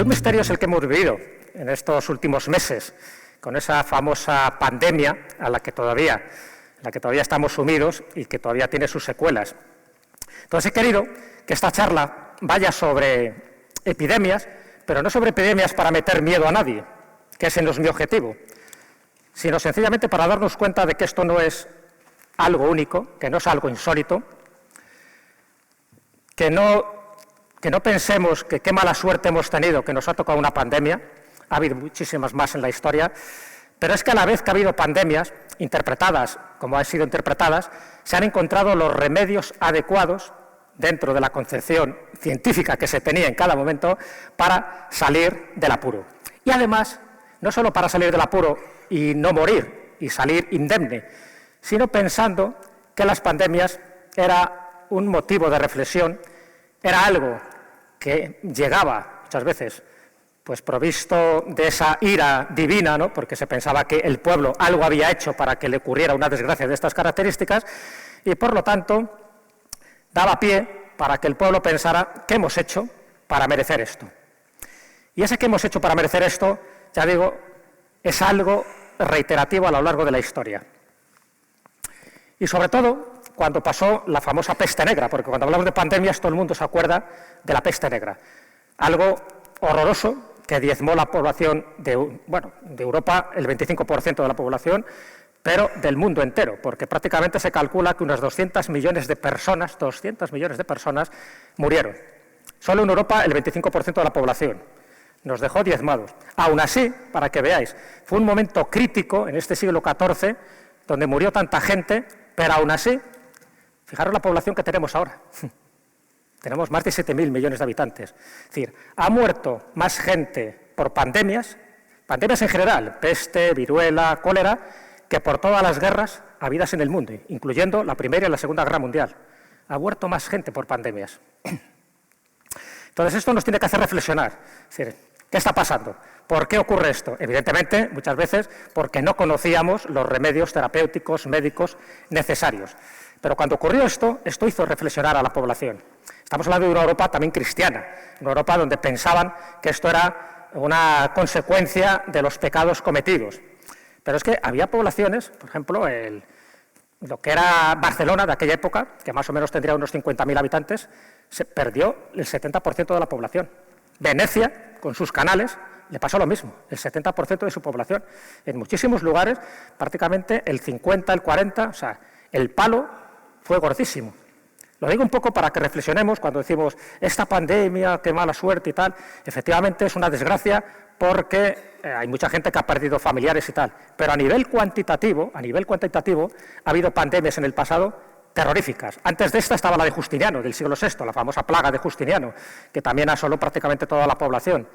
un misterio es el que hemos vivido en estos últimos meses, con esa famosa pandemia en la que todavía estamos sumidos y que todavía tiene sus secuelas. Entonces he querido que esta charla vaya sobre epidemias, pero no sobre epidemias para meter miedo a nadie, que ese no es mi objetivo, sino sencillamente para darnos cuenta de que esto no es algo único, que no es algo insólito, que no pensemos que qué mala suerte hemos tenido, que nos ha tocado una pandemia. Ha habido muchísimas más en la historia, pero es que a la vez que ha habido pandemias interpretadas como han sido interpretadas, se han encontrado los remedios adecuados dentro de la concepción científica que se tenía en cada momento para salir del apuro. Y además, no solo para salir del apuro y no morir y salir indemne, sino pensando que las pandemias era un motivo de reflexión, era algo que llegaba muchas veces pues provisto de esa ira divina, ¿no? Porque se pensaba que el pueblo algo había hecho para que le ocurriera una desgracia de estas características y, por lo tanto, daba pie para que el pueblo pensara qué hemos hecho para merecer esto. Y ese que hemos hecho para merecer esto, ya digo, es algo reiterativo a lo largo de la historia. Y sobre todo cuando pasó la famosa peste negra, porque cuando hablamos de pandemias todo el mundo se acuerda de la peste negra. Algo horroroso que diezmó la población de Europa, el 25% de la población, pero del mundo entero, porque prácticamente se calcula que unas 200 millones de personas murieron. Solo en Europa el 25% de la población. Nos dejó diezmados. Aún así, para que veáis, fue un momento crítico en este siglo XIV, donde murió tanta gente, pero aún así, fijaros la población que tenemos ahora. Tenemos más de 7.000 millones de habitantes. Es decir, ha muerto más gente por pandemias en general, peste, viruela, cólera, que por todas las guerras habidas en el mundo, incluyendo la Primera y la Segunda Guerra Mundial. Ha muerto más gente por pandemias. Entonces, esto nos tiene que hacer reflexionar. Es decir, ¿qué está pasando? ¿Por qué ocurre esto? Evidentemente, muchas veces, porque no conocíamos los remedios terapéuticos, médicos necesarios. Pero cuando ocurrió esto hizo reflexionar a la población. Estamos hablando de una Europa también cristiana, una Europa donde pensaban que esto era una consecuencia de los pecados cometidos. Pero es que había poblaciones, por ejemplo, lo que era Barcelona de aquella época, que más o menos tendría unos 50.000 habitantes, se perdió el 70% de la población. Venecia, con sus canales, le pasó lo mismo, el 70% de su población. En muchísimos lugares, prácticamente el 50, el 40, o sea, el palo fue gordísimo. Lo digo un poco para que reflexionemos cuando decimos esta pandemia, qué mala suerte y tal. Efectivamente es una desgracia porque hay mucha gente que ha perdido familiares y tal. Pero a nivel cuantitativo, ha habido pandemias en el pasado terroríficas. Antes de esta estaba la de Justiniano, del siglo VI, la famosa plaga de Justiniano, que también asoló prácticamente toda la población.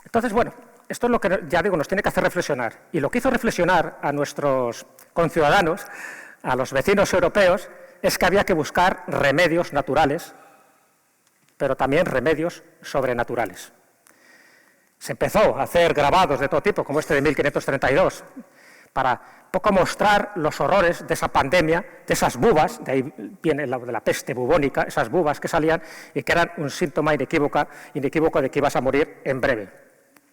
Entonces, bueno, esto es lo que, ya digo, nos tiene que hacer reflexionar. Y lo que hizo reflexionar a nuestros conciudadanos, a los vecinos europeos, es que había que buscar remedios naturales, pero también remedios sobrenaturales. Se empezó a hacer grabados de todo tipo, como este de 1532, para poco mostrar los horrores de esa pandemia, de esas bubas, de ahí viene de la peste bubónica, esas bubas que salían y que eran un síntoma inequívoco de que ibas a morir en breve.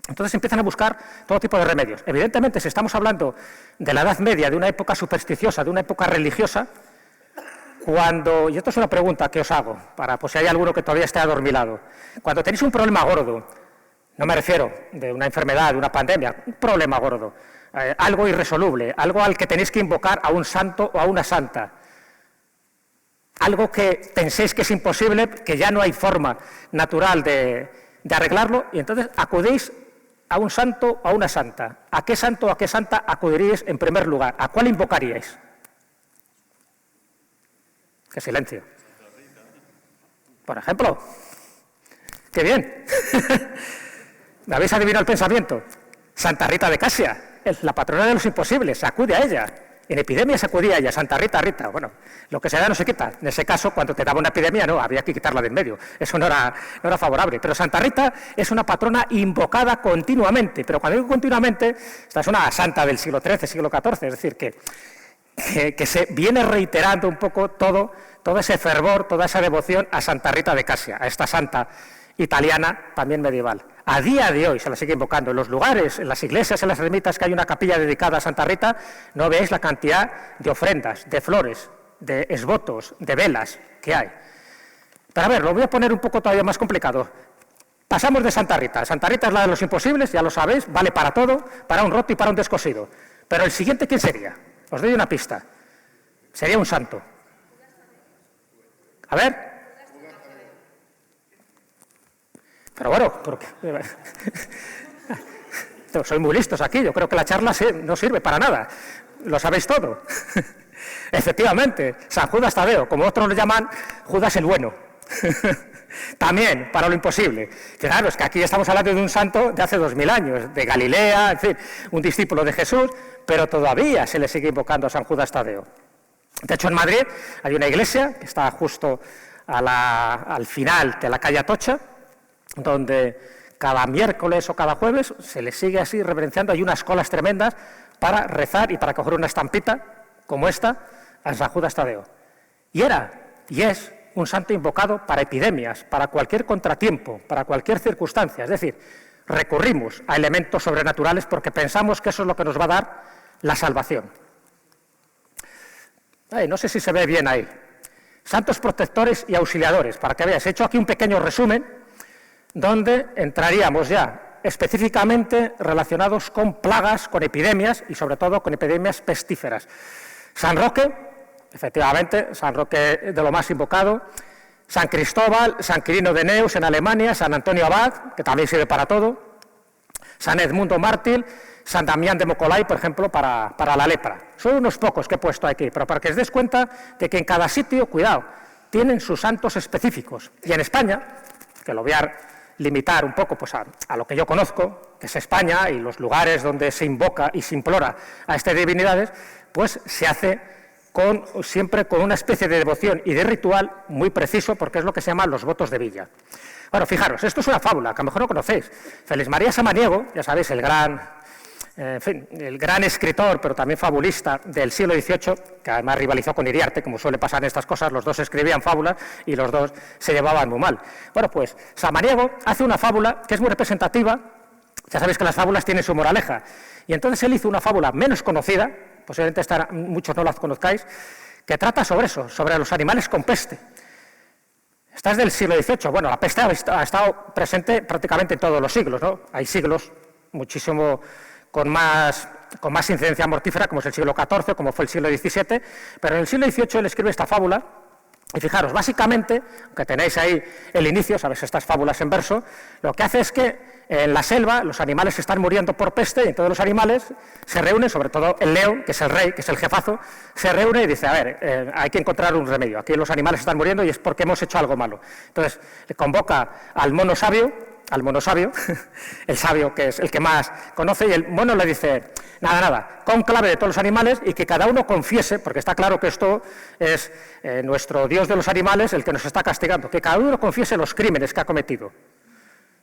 Entonces empiezan a buscar todo tipo de remedios. Evidentemente, si estamos hablando de la Edad Media, de una época supersticiosa, de una época religiosa, y esto es una pregunta que os hago, para pues si hay alguno que todavía esté adormilado, cuando tenéis un problema gordo, no me refiero de una enfermedad, de una pandemia, un problema gordo, algo irresoluble, algo al que tenéis que invocar a un santo o a una santa, algo que penséis que es imposible, que ya no hay forma natural de arreglarlo, y entonces acudéis a un santo o a una santa. ¿A qué santo o a qué santa acudiríais en primer lugar? ¿A cuál invocaríais? ¡Qué silencio! Por ejemplo. ¡Qué bien! ¿Me habéis adivinado el pensamiento? Santa Rita de Casia, la patrona de los imposibles, se acude a ella. En epidemia se acudía a ella, Santa Rita, Rita. Bueno, lo que se da no se quita. En ese caso, cuando te daba una epidemia, no, había que quitarla de en medio. Eso no era favorable. Pero Santa Rita es una patrona invocada continuamente. Pero cuando digo continuamente, esta es una santa del siglo XIII, siglo XIV. Es decir, que se viene reiterando un poco todo ese fervor, toda esa devoción a Santa Rita de Casia, a esta santa italiana, también medieval. A día de hoy se la sigue invocando. En los lugares, en las iglesias, en las ermitas que hay una capilla dedicada a Santa Rita, no veis la cantidad de ofrendas, de flores, de esvotos, de velas que hay. Pero a ver, lo voy a poner un poco todavía más complicado. Pasamos de Santa Rita. Santa Rita es la de los imposibles, ya lo sabéis, vale para todo, para un roto y para un descosido. Pero el siguiente, ¿quién sería? Os doy una pista. Sería un santo. A ver. Pero bueno, porque... soy muy listos aquí, yo creo que la charla no sirve para nada. Lo sabéis todo. Efectivamente, San Judas Tadeo, como otros lo llaman, Judas el Bueno. También, para lo imposible. Claro, es que aquí estamos hablando de un santo de hace 2000 años, de Galilea, en fin, un discípulo de Jesús, pero todavía se le sigue invocando a San Judas Tadeo. De hecho, en Madrid hay una iglesia que está justo al final de la calle Atocha, donde cada miércoles o cada jueves se le sigue así reverenciando. Hay unas colas tremendas para rezar y para coger una estampita como esta a San Judas Tadeo. Y era, y es, un santo invocado para epidemias, para cualquier contratiempo, para cualquier circunstancia. Es decir, recurrimos a elementos sobrenaturales porque pensamos que eso es lo que nos va a dar la salvación. No sé si se ve bien ahí. Santos protectores y auxiliadores, para que veáis. He hecho aquí un pequeño resumen donde entraríamos ya específicamente relacionados con plagas, con epidemias y sobre todo con epidemias pestíferas. San Roque, efectivamente, San Roque de lo más invocado, San Cristóbal, San Quirino de Neus en Alemania, San Antonio Abad, que también sirve para todo, San Edmundo Mártir, San Damián de Mocolay, por ejemplo, para la lepra. Son unos pocos que he puesto aquí, pero para que os des cuenta de que en cada sitio, cuidado, tienen sus santos específicos. Y en España, que lo voy a limitar un poco pues, a lo que yo conozco, que es España, y los lugares donde se invoca y se implora a estas divinidades, pues se hace siempre con una especie de devoción y de ritual muy preciso, porque es lo que se llaman los votos de villa. Bueno, fijaros, esto es una fábula, que a lo mejor no conocéis. Félix María Samaniego, ya sabéis, el gran escritor, pero también fabulista del siglo XVIII, que además rivalizó con Iriarte, como suele pasar en estas cosas, los dos escribían fábulas y los dos se llevaban muy mal. Bueno, pues Samaniego hace una fábula que es muy representativa. Ya sabéis que las fábulas tienen su moraleja. Y entonces él hizo una fábula menos conocida, posiblemente muchos no la conozcáis, que trata sobre eso, sobre los animales con peste. Esta es del siglo XVIII. Bueno, la peste ha estado presente prácticamente en todos los siglos, ¿no? Hay siglos muchísimo con más incidencia mortífera, como es el siglo XIV, como fue el siglo XVII, pero en el siglo XVIII él escribe esta fábula. Y fijaros, básicamente, aunque tenéis ahí el inicio, sabéis, estas fábulas en verso, lo que hace es que en la selva los animales están muriendo por peste y todos los animales se reúnen, sobre todo el león, que es el rey, que es el jefazo, se reúne y dice, a ver, hay que encontrar un remedio. Aquí los animales están muriendo y es porque hemos hecho algo malo. Entonces, le convoca al mono sabio, el sabio que es el que más conoce, y el mono le dice, nada, cónclave de todos los animales y que cada uno confiese, porque está claro que esto es nuestro Dios de los animales el que nos está castigando, que cada uno confiese los crímenes que ha cometido.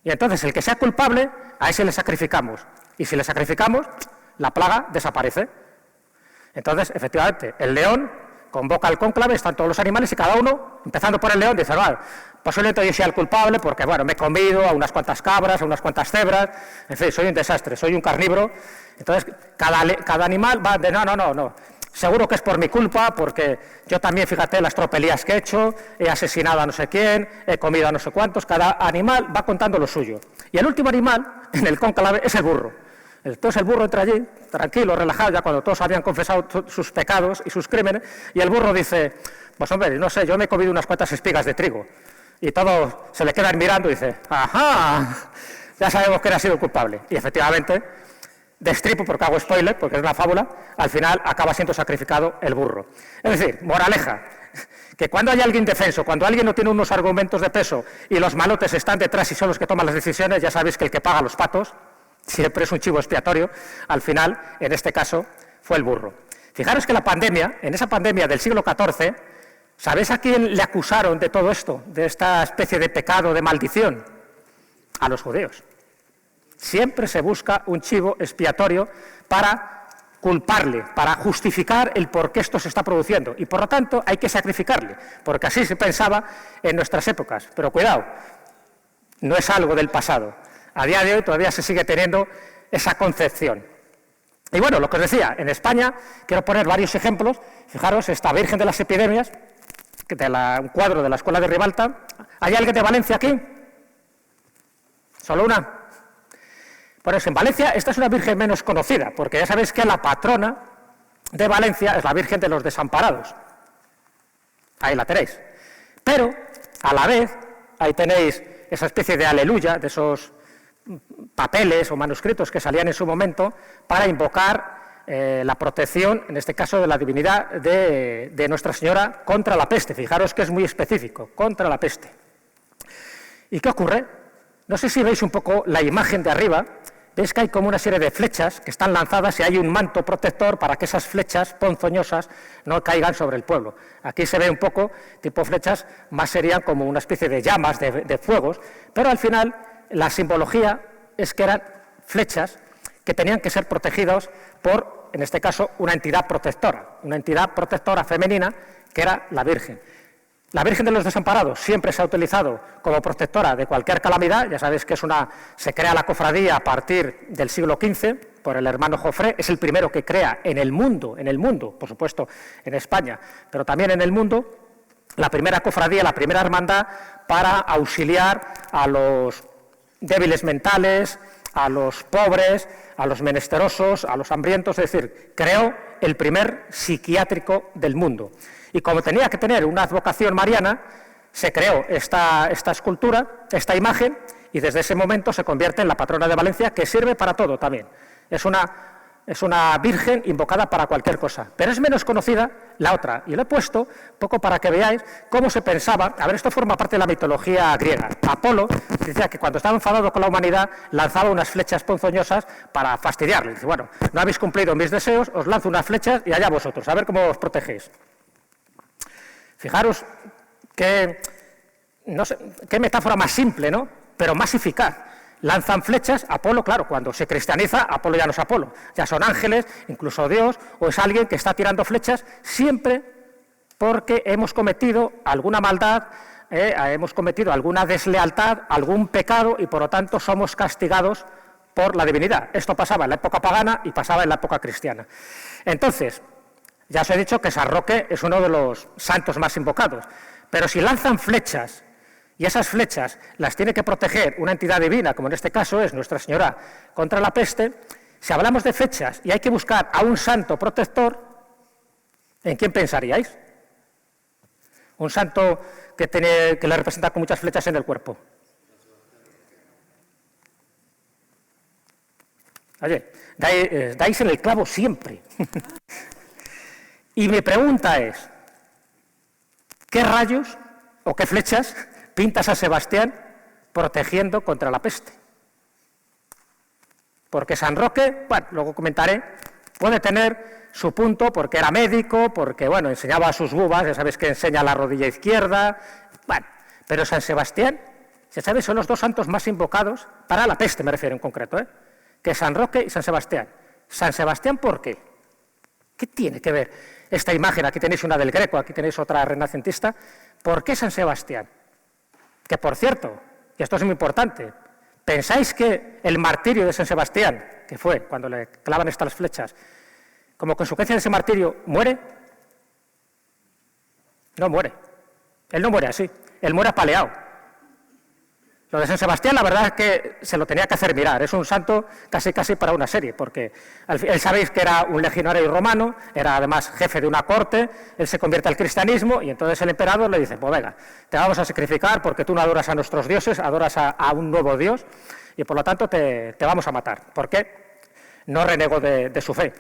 Y entonces el que sea culpable, a ese le sacrificamos. Y si le sacrificamos, la plaga desaparece. Entonces, efectivamente, el león convoca al cónclave, están todos los animales y cada uno, empezando por el león, dice, vale, posiblemente yo sea el culpable porque, bueno, me he comido a unas cuantas cabras, a unas cuantas cebras, en fin, soy un desastre, soy un carnívoro. Entonces, cada animal va de, no, seguro que es por mi culpa, porque yo también, fíjate, las tropelías que he hecho, he asesinado a no sé quién, he comido a no sé cuántos, cada animal va contando lo suyo. Y el último animal, en el cónclave, es el burro. Entonces el burro entra allí, tranquilo, relajado, ya cuando todos habían confesado sus pecados y sus crímenes, y el burro dice, pues hombre, no sé, yo me he comido unas cuantas espigas de trigo. Y todos se le quedan mirando y dice, ajá, ya sabemos que él ha sido el culpable. Y efectivamente, destripo porque hago spoiler, porque es una fábula, al final acaba siendo sacrificado el burro. Es decir, moraleja, que cuando hay alguien defenso, cuando alguien no tiene unos argumentos de peso y los malotes están detrás y son los que toman las decisiones, ya sabéis que el que paga los patos siempre es un chivo expiatorio. Al final, en este caso, fue el burro. Fijaros que la pandemia, en esa pandemia del siglo XIV, ¿sabéis a quién le acusaron de todo esto, de esta especie de pecado, de maldición? A los judíos. Siempre se busca un chivo expiatorio para culparle, para justificar el por qué esto se está produciendo. Y por lo tanto hay que sacrificarle, porque así se pensaba en nuestras épocas. Pero cuidado, no es algo del pasado. A día de hoy todavía se sigue teniendo esa concepción. Y bueno, lo que os decía, en España, quiero poner varios ejemplos. Fijaros, esta Virgen de las Epidemias, un cuadro de la Escuela de Ribalta. ¿Hay alguien de Valencia aquí? ¿Solo una? Por eso, en Valencia, esta es una Virgen menos conocida, porque ya sabéis que la patrona de Valencia es la Virgen de los Desamparados. Ahí la tenéis. Pero, a la vez, ahí tenéis esa especie de aleluya, de esos papeles o manuscritos que salían en su momento para invocar la protección, en este caso de la divinidad de Nuestra Señora contra la peste. Fijaros que es muy específico, contra la peste. ¿Y qué ocurre? No sé si veis un poco la imagen de arriba. Veis que hay como una serie de flechas que están lanzadas y hay un manto protector para que esas flechas ponzoñosas no caigan sobre el pueblo. Aquí se ve un poco, tipo flechas, más serían como una especie de llamas, de fuegos, pero al final la simbología es que eran flechas que tenían que ser protegidas por, en este caso, una entidad protectora femenina, que era la Virgen. La Virgen de los Desamparados siempre se ha utilizado como protectora de cualquier calamidad. Ya sabéis que se crea la cofradía a partir del siglo XV por el hermano Jofré. Es el primero que crea en el mundo, por supuesto en España, pero también en el mundo, la primera cofradía, la primera hermandad para auxiliar a los débiles mentales, a los pobres, a los menesterosos, a los hambrientos. Es decir, creó el primer psiquiátrico del mundo. Y como tenía que tener una advocación mariana, se creó esta escultura, esta imagen, y desde ese momento se convierte en la patrona de Valencia, que sirve para todo también. Es una virgen invocada para cualquier cosa. Pero es menos conocida la otra. Y lo he puesto un poco para que veáis cómo se pensaba. A ver, esto forma parte de la mitología griega. Apolo decía que cuando estaba enfadado con la humanidad, lanzaba unas flechas ponzoñosas para fastidiarle. Dice, bueno, no habéis cumplido mis deseos, os lanzo unas flechas y allá vosotros, a ver cómo os protegéis. Fijaros qué metáfora más simple, ¿no? Pero más eficaz. Lanzan flechas, Apolo, claro, cuando se cristianiza, Apolo ya no es Apolo, ya son ángeles, incluso Dios, o es alguien que está tirando flechas siempre porque hemos cometido alguna maldad, hemos cometido alguna deslealtad, algún pecado, y por lo tanto somos castigados por la divinidad. Esto pasaba en la época pagana y pasaba en la época cristiana. Entonces, ya os he dicho que San Roque es uno de los santos más invocados, pero si lanzan flechas y esas flechas las tiene que proteger una entidad divina, como en este caso es Nuestra Señora, contra la peste, si hablamos de flechas y hay que buscar a un santo protector, ¿en quién pensaríais? Un santo que le representa con muchas flechas en el cuerpo. Oye, dais en el clavo siempre. Y mi pregunta es, ¿qué rayos o qué flechas pinta San Sebastián protegiendo contra la peste? Porque San Roque, bueno, luego comentaré, puede tener su punto porque era médico, porque, bueno, enseñaba a sus bubas, ya sabéis que enseña la rodilla izquierda, bueno, pero San Sebastián, ya sabéis, son los dos santos más invocados, para la peste me refiero en concreto, que San Roque y San Sebastián. ¿San Sebastián por qué? ¿Qué tiene que ver esta imagen? Aquí tenéis una del Greco, aquí tenéis otra renacentista. ¿Por qué San Sebastián? Que, por cierto, y esto es muy importante, ¿pensáis que el martirio de San Sebastián, que fue cuando le clavan estas flechas, como consecuencia de ese martirio, muere? No muere. Él no muere así, él muere apaleado. Lo de San Sebastián, la verdad es que se lo tenía que hacer mirar. Es un santo casi para una serie, porque él sabéis que era un legionario romano, era además jefe de una corte, él se convierte al cristianismo y entonces el emperador le dice, pues venga, te vamos a sacrificar porque tú no adoras a nuestros dioses, adoras a un nuevo Dios y por lo tanto te vamos a matar. ¿Por qué? No renegó de su fe.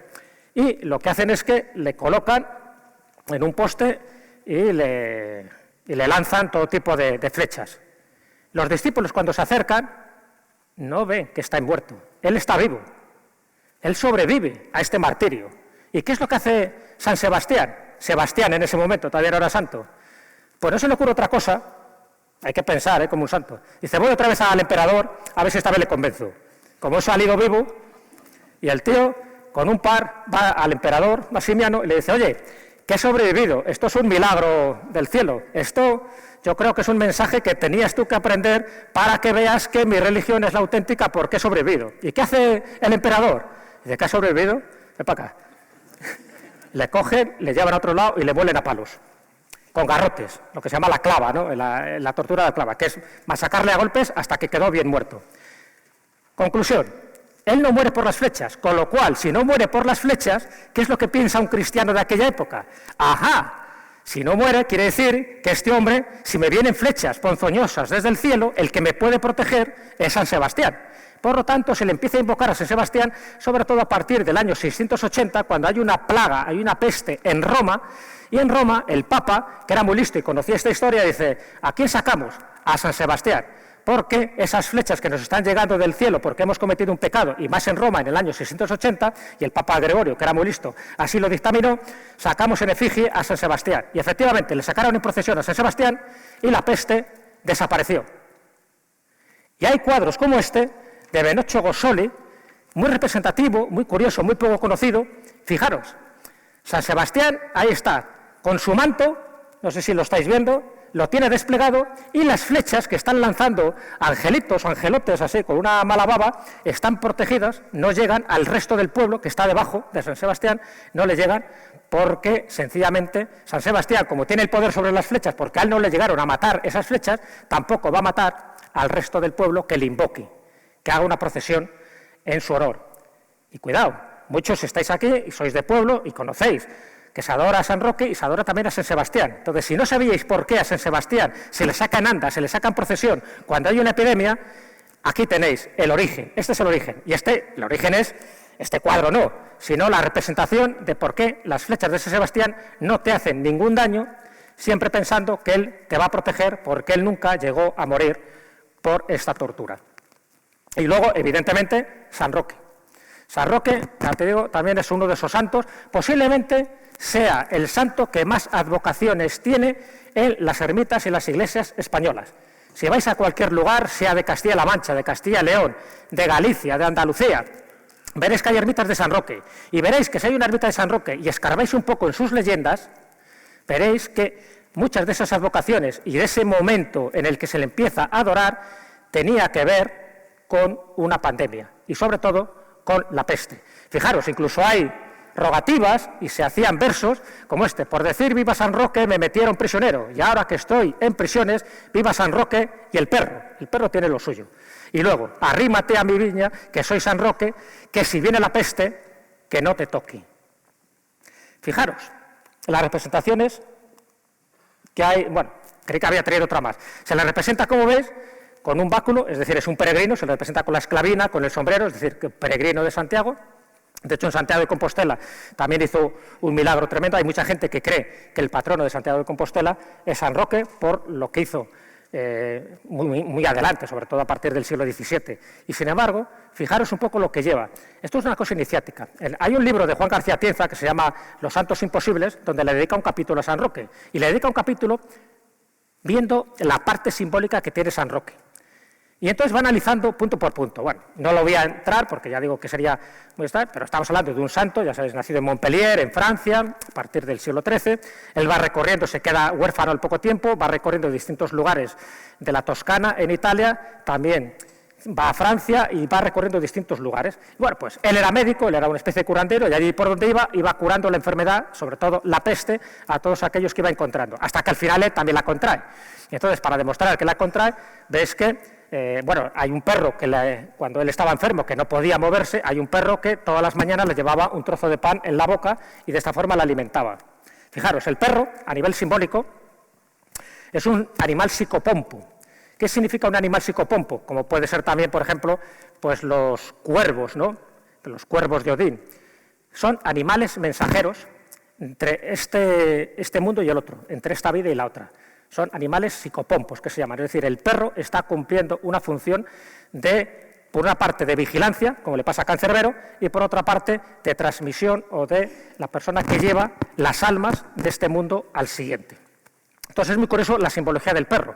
Y lo que hacen es que le colocan en un poste y le lanzan todo tipo de flechas. Los discípulos, cuando se acercan, no ven que está muerto. Él está vivo. Él sobrevive a este martirio. ¿Y qué es lo que hace San Sebastián? Sebastián en ese momento, todavía no era santo. Pues no se le ocurre otra cosa. Hay que pensar, como un santo. Dice, voy otra vez al emperador, a ver si esta vez le convenzo. Como he salido vivo, y el tío, con un par, va al emperador Maximiano y le dice, oye, que he sobrevivido. Esto es un milagro del cielo. Esto yo creo que es un mensaje que tenías tú que aprender para que veas que mi religión es la auténtica porque he sobrevivido. ¿Y qué hace el emperador? Dice que ha sobrevivido, ven para acá. Le cogen, le llevan a otro lado y le vuelen a palos, con garrotes, lo que se llama la clava, ¿no? la tortura de la clava, que es masacarle a golpes hasta que quedó bien muerto. Conclusión, él no muere por las flechas, con lo cual, si no muere por las flechas, ¿qué es lo que piensa un cristiano de aquella época? ¡Ajá! Si no muere, quiere decir que este hombre, si me vienen flechas ponzoñosas desde el cielo, el que me puede proteger es San Sebastián. Por lo tanto, se le empieza a invocar a San Sebastián, sobre todo a partir del año 680, cuando hay una plaga, hay una peste en Roma, y en Roma el Papa, que era muy listo y conocía esta historia, dice, ¿a quién sacamos? A San Sebastián, porque esas flechas que nos están llegando del cielo porque hemos cometido un pecado, y más en Roma en el año 680, y el Papa Gregorio, que era muy listo, así lo dictaminó, sacamos en efigie a San Sebastián. Y efectivamente le sacaron en procesión a San Sebastián y la peste desapareció. Y hay cuadros como este, de Benocho Gossoli, muy representativo, muy curioso, muy poco conocido. Fijaros, San Sebastián, ahí está, con su manto, no sé si lo estáis viendo, lo tiene desplegado, y las flechas que están lanzando angelitos o angelotes así, con una mala baba, están protegidas, no llegan al resto del pueblo que está debajo de San Sebastián, no le llegan porque sencillamente San Sebastián, como tiene el poder sobre las flechas, porque a él no le llegaron a matar esas flechas, tampoco va a matar al resto del pueblo que le invoque, que haga una procesión en su honor. Y cuidado, muchos estáis aquí y sois de pueblo y conocéis que se adora a San Roque y se adora también a San Sebastián. Entonces, si no sabíais por qué a San Sebastián se le sacan andas, se le sacan procesión cuando hay una epidemia, aquí tenéis el origen. Este es el origen. Y el origen es, este cuadro no, sino la representación de por qué las flechas de San Sebastián no te hacen ningún daño, siempre pensando que él te va a proteger, porque él nunca llegó a morir por esta tortura. Y luego, evidentemente, San Roque. San Roque, ya te digo, también es uno de esos santos, posiblemente sea el santo que más advocaciones tiene en las ermitas y las iglesias españolas. Si vais a cualquier lugar, sea de Castilla-La Mancha, de Castilla y León, de Galicia, de Andalucía, veréis que hay ermitas de San Roque, y veréis que si hay una ermita de San Roque y escarbáis un poco en sus leyendas, veréis que muchas de esas advocaciones y de ese momento en el que se le empieza a adorar tenía que ver con una pandemia, y sobre todo con la peste. Fijaros, incluso hay rogativas y se hacían versos como este: por decir viva San Roque me metieron prisionero, y ahora que estoy en prisiones, viva San Roque y el perro tiene lo suyo. Y luego, arrímate a mi viña, que soy San Roque, que si viene la peste, que no te toque. Fijaros, las representaciones que hay, bueno, creí que había traído otra más. Se la representa, como veis, con un báculo, es decir, es un peregrino, se le representa con la esclavina, con el sombrero, es decir, que peregrino de Santiago. De hecho, en Santiago de Compostela también hizo un milagro tremendo. Hay mucha gente que cree que el patrono de Santiago de Compostela es San Roque por lo que hizo muy adelante, sobre todo a partir del siglo XVII. Y sin embargo, fijaros un poco lo que lleva. Esto es una cosa iniciática. Hay un libro de Juan García Tienza que se llama Los Santos Imposibles, donde le dedica un capítulo a San Roque. Y le dedica un capítulo viendo la parte simbólica que tiene San Roque. Y entonces va analizando punto por punto. Bueno, no lo voy a entrar porque ya digo que sería muy estar, pero estamos hablando de un santo, ya sabéis, nacido en Montpellier, en Francia, a partir del siglo XIII. Él va recorriendo, se queda huérfano al poco tiempo, va recorriendo distintos lugares de la Toscana, en Italia, también va a Francia y va recorriendo distintos lugares. Bueno, pues él era médico, él era una especie de curandero, y allí por donde iba curando la enfermedad, sobre todo la peste, a todos aquellos que iba encontrando, hasta que al final él también la contrae. Y entonces, para demostrar que la contrae, ves que hay un perro que cuando él estaba enfermo, que no podía moverse, hay un perro que todas las mañanas le llevaba un trozo de pan en la boca y de esta forma la alimentaba. Fijaros, el perro, a nivel simbólico, es un animal psicopompo. ¿Qué significa un animal psicopompo? Como puede ser también, por ejemplo, pues los cuervos, ¿no? Los cuervos de Odín. Son animales mensajeros entre este mundo y el otro, entre esta vida y la otra. Son animales psicopompos, que se llaman. Es decir, el perro está cumpliendo una función por una parte, de vigilancia, como le pasa a Cancerbero, y por otra parte, de transmisión o de la persona que lleva las almas de este mundo al siguiente. Entonces es muy curioso la simbología del perro.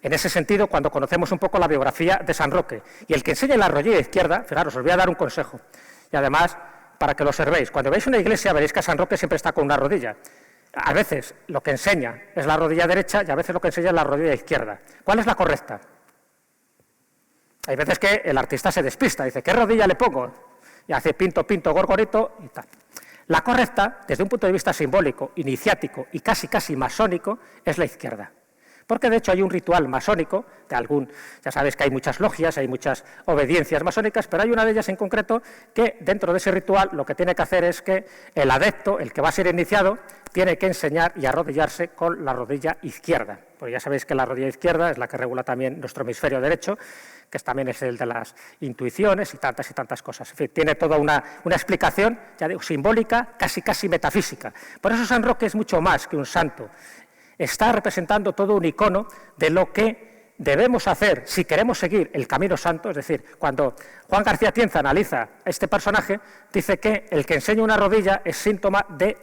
En ese sentido, cuando conocemos un poco la biografía de San Roque. Y el que enseñe la rodilla izquierda, fijaros, os voy a dar un consejo. Y además, para que lo observéis. Cuando veis una iglesia veréis que San Roque siempre está con una rodilla. A veces lo que enseña es la rodilla derecha y a veces lo que enseña es la rodilla izquierda. ¿Cuál es la correcta? Hay veces que el artista se despista, dice, ¿qué rodilla le pongo? Y hace pinto, pinto, gorgorito y tal. La correcta, desde un punto de vista simbólico, iniciático y casi masónico, es la izquierda. Porque de hecho hay un ritual masónico, ya sabéis que hay muchas logias, hay muchas obediencias masónicas, pero hay una de ellas en concreto que dentro de ese ritual lo que tiene que hacer es que el adepto, el que va a ser iniciado, tiene que enseñar y arrodillarse con la rodilla izquierda. Porque ya sabéis que la rodilla izquierda es la que regula también nuestro hemisferio derecho, que también es el de las intuiciones y tantas cosas. En fin, tiene toda una explicación, ya digo, simbólica, casi metafísica. Por eso San Roque es mucho más que un santo. Está representando todo un icono de lo que debemos hacer si queremos seguir el camino santo. Es decir, cuando Juan García Tienza analiza a este personaje, dice que el que enseña una rodilla es síntoma de,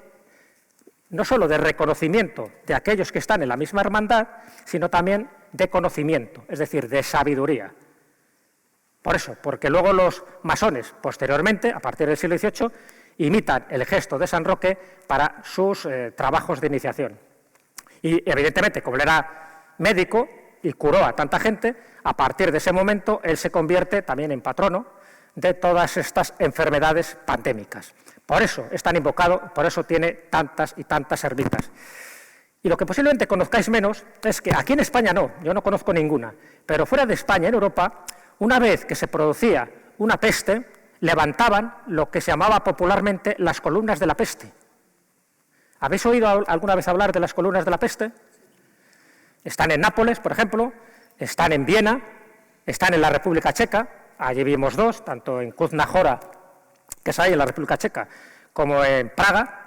no solo de reconocimiento de aquellos que están en la misma hermandad, sino también de conocimiento, es decir, de sabiduría. Por eso, porque luego los masones, posteriormente, a partir del siglo XVIII, imitan el gesto de San Roque para sus trabajos de iniciación. Y evidentemente, como él era médico y curó a tanta gente, a partir de ese momento él se convierte también en patrono de todas estas enfermedades pandémicas. Por eso es tan invocado, por eso tiene tantas y tantas ermitas. Y lo que posiblemente conozcáis menos es que aquí en España no, yo no conozco ninguna, pero fuera de España, en Europa, una vez que se producía una peste, levantaban lo que se llamaba popularmente las columnas de la peste. ¿Habéis oído alguna vez hablar de las columnas de la peste? Están en Nápoles, por ejemplo, están en Viena, están en la República Checa, allí vimos dos, tanto en Kutná-Hora, que es ahí en la República Checa, como en Praga.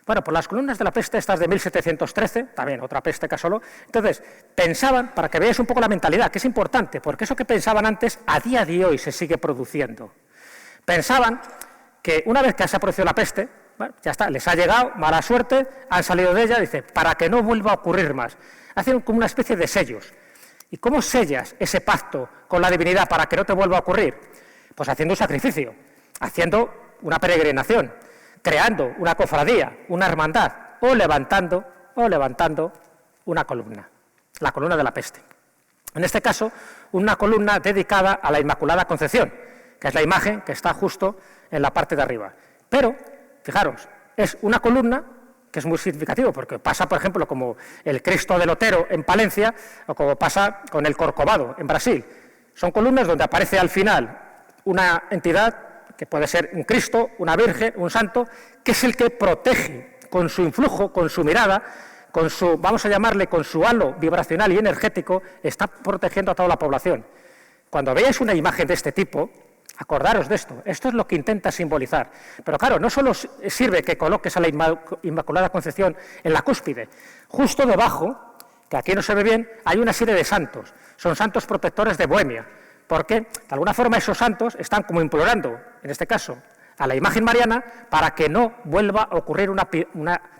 Bueno, pues las columnas de la peste, estas de 1713, también otra peste que asoló. Entonces, pensaban, para que veáis un poco la mentalidad, que es importante, porque eso que pensaban antes, a día de hoy se sigue produciendo. Pensaban que una vez que se ha producido la peste, bueno, ya está, les ha llegado, mala suerte, han salido de ella, dice, para que no vuelva a ocurrir más. Hacen como una especie de sellos. ¿Y cómo sellas ese pacto con la divinidad para que no te vuelva a ocurrir? Pues haciendo un sacrificio, haciendo una peregrinación, creando una cofradía, una hermandad, o levantando una columna, la columna de la peste. En este caso, una columna dedicada a la Inmaculada Concepción, que es la imagen que está justo en la parte de arriba. Pero, fijaros, es una columna que es muy significativo, porque pasa, por ejemplo, como el Cristo del Otero en Palencia, o como pasa con el Corcovado en Brasil. Son columnas donde aparece al final una entidad, que puede ser un Cristo, una Virgen, un santo, que es el que protege con su influjo, con su mirada, con su, vamos a llamarle, con su halo vibracional y energético, está protegiendo a toda la población. Cuando veáis una imagen de este tipo, acordaros de esto es lo que intenta simbolizar. Pero claro, no solo sirve que coloques a la Inmaculada Concepción en la cúspide, justo debajo, que aquí no se ve bien, hay una serie de santos, son santos protectores de Bohemia, porque de alguna forma esos santos están como implorando, en este caso, a la imagen mariana para que no vuelva a ocurrir una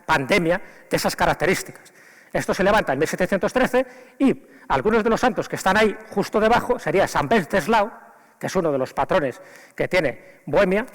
pandemia de esas características. Esto se levanta en 1713 y algunos de los santos que están ahí justo debajo sería San Wenceslao, que es uno de los patrones que tiene Bohemia,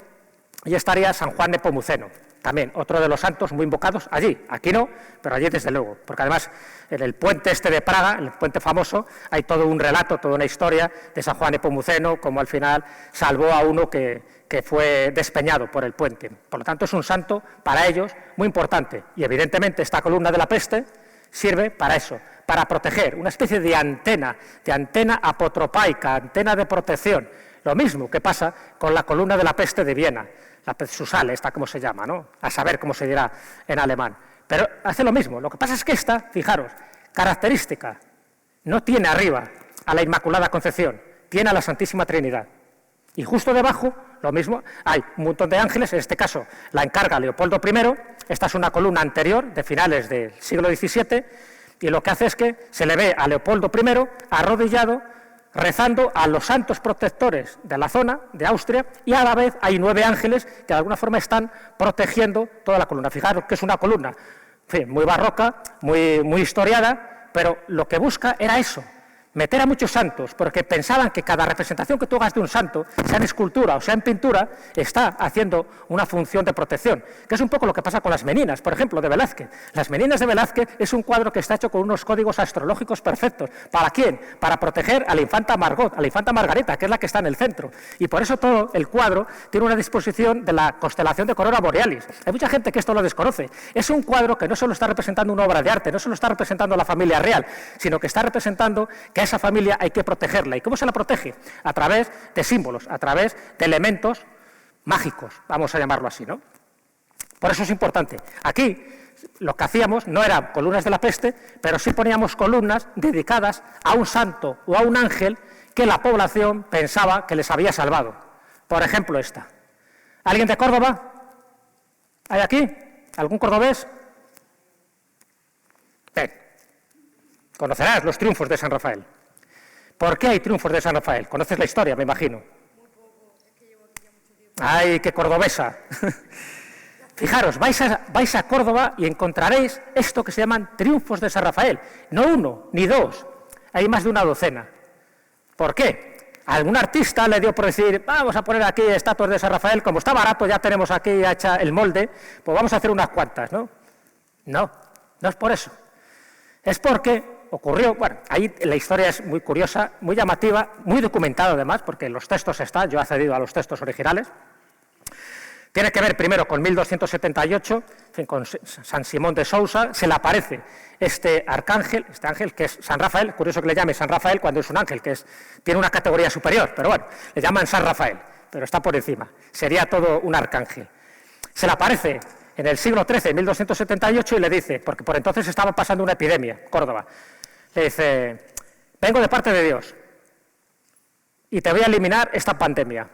y estaría San Juan Nepomuceno, también otro de los santos muy invocados allí, aquí no, pero allí desde luego, porque además en el puente este de Praga, el puente famoso, hay todo un relato, toda una historia de San Juan Nepomuceno, como al final salvó a uno que fue despeñado por el puente. Por lo tanto, es un santo para ellos muy importante, y evidentemente esta columna de la peste sirve para eso, para proteger, una especie de antena apotropaica, antena de protección. Lo mismo que pasa con la columna de la peste de Viena, la Susale, esta como se llama, ¿no? A saber cómo se dirá en alemán. Pero hace lo mismo. Lo que pasa es que esta, fijaros, característica, no tiene arriba a la Inmaculada Concepción, tiene a la Santísima Trinidad. Y justo debajo, lo mismo, hay un montón de ángeles, en este caso la encarga Leopoldo I, esta es una columna anterior, de finales del siglo XVII, y lo que hace es que se le ve a Leopoldo I arrodillado, rezando a los santos protectores de la zona, de Austria, y a la vez hay 9 ángeles que de alguna forma están protegiendo toda la columna. Fijaros que es una columna, en fin, muy barroca, muy historiada, pero lo que busca era eso, meter a muchos santos, porque pensaban que cada representación que tú hagas de un santo, sea en escultura o sea en pintura, está haciendo una función de protección, que es un poco lo que pasa con las meninas, por ejemplo, de Velázquez. Las meninas de Velázquez es un cuadro que está hecho con unos códigos astrológicos perfectos. ¿Para quién? Para proteger a la infanta Margot, a la infanta Margarita, que es la que está en el centro. Y por eso todo el cuadro tiene una disposición de la constelación de Aurora Borealis. Hay mucha gente que esto lo desconoce. Es un cuadro que no solo está representando una obra de arte, no solo está representando a la familia real, sino que está representando que a esa familia hay que protegerla. ¿Y cómo se la protege? A través de símbolos, a través de elementos mágicos, vamos a llamarlo así, ¿no? Por eso es importante. Aquí lo que hacíamos no eran columnas de la peste, pero sí poníamos columnas dedicadas a un santo o a un ángel que la población pensaba que les había salvado. Por ejemplo, esta. ¿Alguien de Córdoba? ¿Hay aquí? ¿Algún cordobés? Ven. Conocerás los triunfos de San Rafael. ¿Por qué hay triunfos de San Rafael? Conoces la historia, me imagino. Muy poco, es que llevo aquí ya mucho tiempo. ¡Ay, qué cordobesa! Fijaros, vais a Córdoba y encontraréis esto que se llaman triunfos de San Rafael. No uno, ni dos, hay más de una docena. ¿Por qué? Algún artista le dio por decir, vamos a poner aquí estatuas de San Rafael, como está barato, ya tenemos aquí hecha el molde, pues vamos a hacer unas cuantas, ¿no? No, no es por eso. Es porque ocurrió, bueno, ahí la historia es muy curiosa, muy llamativa, muy documentada además, porque los textos están, yo he accedido a los textos originales. Tiene que ver primero con 1278, con San Simón de Sousa, se le aparece este arcángel, este ángel que es San Rafael, curioso que le llame San Rafael cuando es un ángel, que tiene una categoría superior, pero bueno, le llaman San Rafael, pero está por encima, sería todo un arcángel. Se le aparece en el siglo XIII, 1278, y le dice, porque por entonces estaba pasando una epidemia, Córdoba, le dice, vengo de parte de Dios y te voy a eliminar esta pandemia,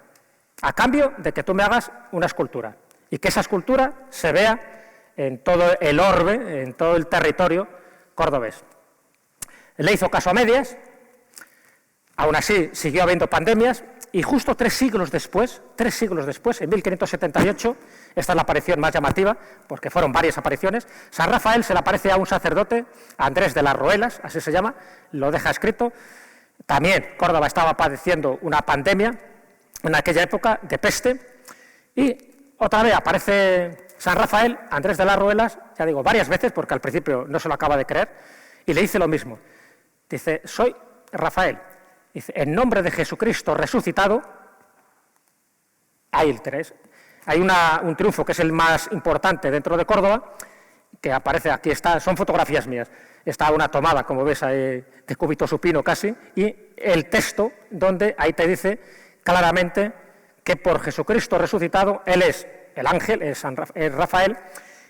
a cambio de que tú me hagas una escultura y que esa escultura se vea en todo el orbe, en todo el territorio cordobés. Le hizo caso a medias, aún así siguió habiendo pandemias y justo 3 siglos después, en 1578, esta es la aparición más llamativa, porque fueron varias apariciones, San Rafael se le aparece a un sacerdote, Andrés de las Roelas, así se llama, lo deja escrito. También Córdoba estaba padeciendo una pandemia en aquella época de peste, y otra vez aparece San Rafael, Andrés de las Roelas, ya digo, varias veces, porque al principio no se lo acaba de creer, y le dice lo mismo. Dice, soy Rafael. Dice, en nombre de Jesucristo resucitado, hay un triunfo que es el más importante dentro de Córdoba, que aparece, aquí está, son fotografías mías, está una tomada, como ves, ahí, de cúbito supino casi, y el texto donde ahí te dice claramente que por Jesucristo resucitado, Él es el ángel, es Rafael,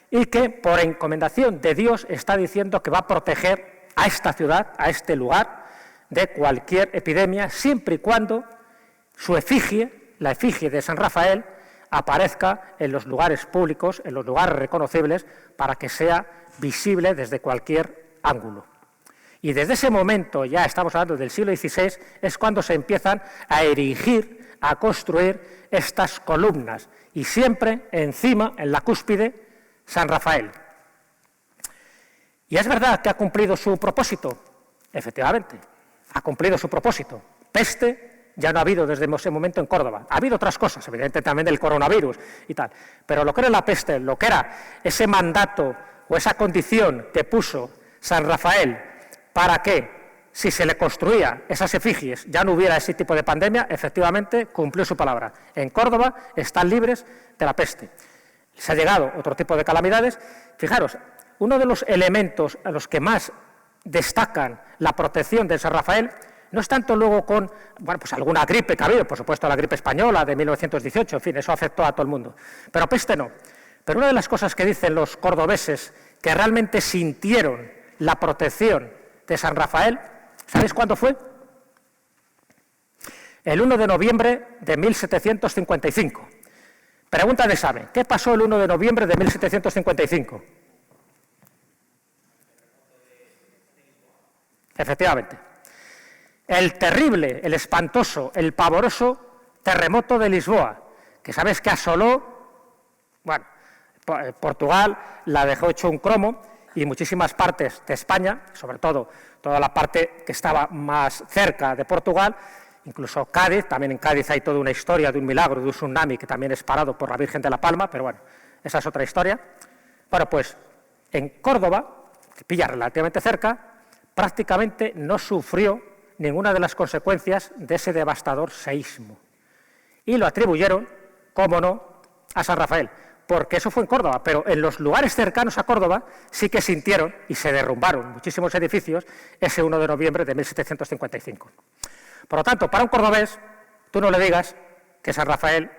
y que por encomendación de Dios está diciendo que va a proteger a esta ciudad, a este lugar, de cualquier epidemia, siempre y cuando su efigie, la efigie de San Rafael, aparezca en los lugares públicos, en los lugares reconocibles, para que sea visible desde cualquier ángulo. Y desde ese momento, ya estamos hablando del siglo XVI, es cuando se empiezan a erigir, a construir estas columnas, y siempre encima, en la cúspide, San Rafael. ¿Y es verdad que ha cumplido su propósito? Efectivamente, ha cumplido su propósito. Peste ya no ha habido desde ese momento en Córdoba. Ha habido otras cosas, evidentemente también el coronavirus y tal, pero lo que era la peste, lo que era ese mandato o esa condición que puso San Rafael para que, si se le construía esas efigies, ya no hubiera ese tipo de pandemia, efectivamente cumplió su palabra. En Córdoba están libres de la peste. Se ha llegado otro tipo de calamidades. Fijaros, uno de los elementos a los que más destacan la protección de San Rafael no es tanto luego con, bueno, pues alguna gripe que ha habido, por supuesto la gripe española de 1918, en fin, eso afectó a todo el mundo, pero peste no. Pero una de las cosas que dicen los cordobeses que realmente sintieron la protección de San Rafael, ¿sabéis cuándo fue? El 1 de noviembre de 1755. Pregunta de examen, ¿qué pasó el 1 de noviembre de 1755? Efectivamente. El terrible, el espantoso, el pavoroso terremoto de Lisboa, que sabes que asoló, bueno, Portugal la dejó hecho un cromo y muchísimas partes de España, sobre todo toda la parte que estaba más cerca de Portugal, incluso Cádiz. También en Cádiz hay toda una historia de un milagro, de un tsunami que también es parado por la Virgen de la Palma, pero bueno, esa es otra historia. Bueno, pues en Córdoba, que pilla relativamente cerca, prácticamente no sufrió ninguna de las consecuencias de ese devastador seísmo. Y lo atribuyeron, cómo no, a San Rafael, porque eso fue en Córdoba, pero en los lugares cercanos a Córdoba sí que sintieron y se derrumbaron muchísimos edificios ese 1 de noviembre de 1755. Por lo tanto, para un cordobés, tú no le digas que San Rafael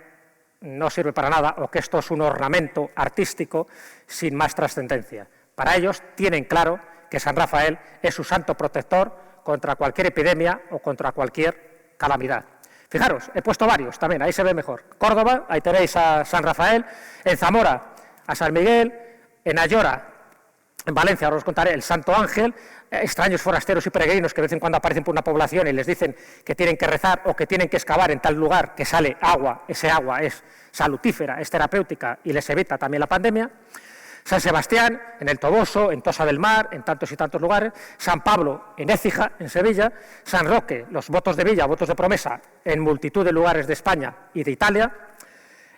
no sirve para nada o que esto es un ornamento artístico sin más trascendencia. Para ellos tienen claro que San Rafael es su santo protector contra cualquier epidemia o contra cualquier calamidad. Fijaros, he puesto varios también, ahí se ve mejor. Córdoba, ahí tenéis a San Rafael, en Zamora a San Miguel, en Ayora, en Valencia, ahora os contaré, el Santo Ángel, extraños forasteros y peregrinos que de vez en cuando aparecen por una población y les dicen que tienen que rezar o que tienen que excavar en tal lugar que sale agua, ese agua es salutífera, es terapéutica y les evita también la pandemia. San Sebastián, en el Toboso, en Tosa del Mar, en tantos y tantos lugares. San Pablo, en Écija, en Sevilla. San Roque, los votos de Villa, votos de promesa, en multitud de lugares de España y de Italia.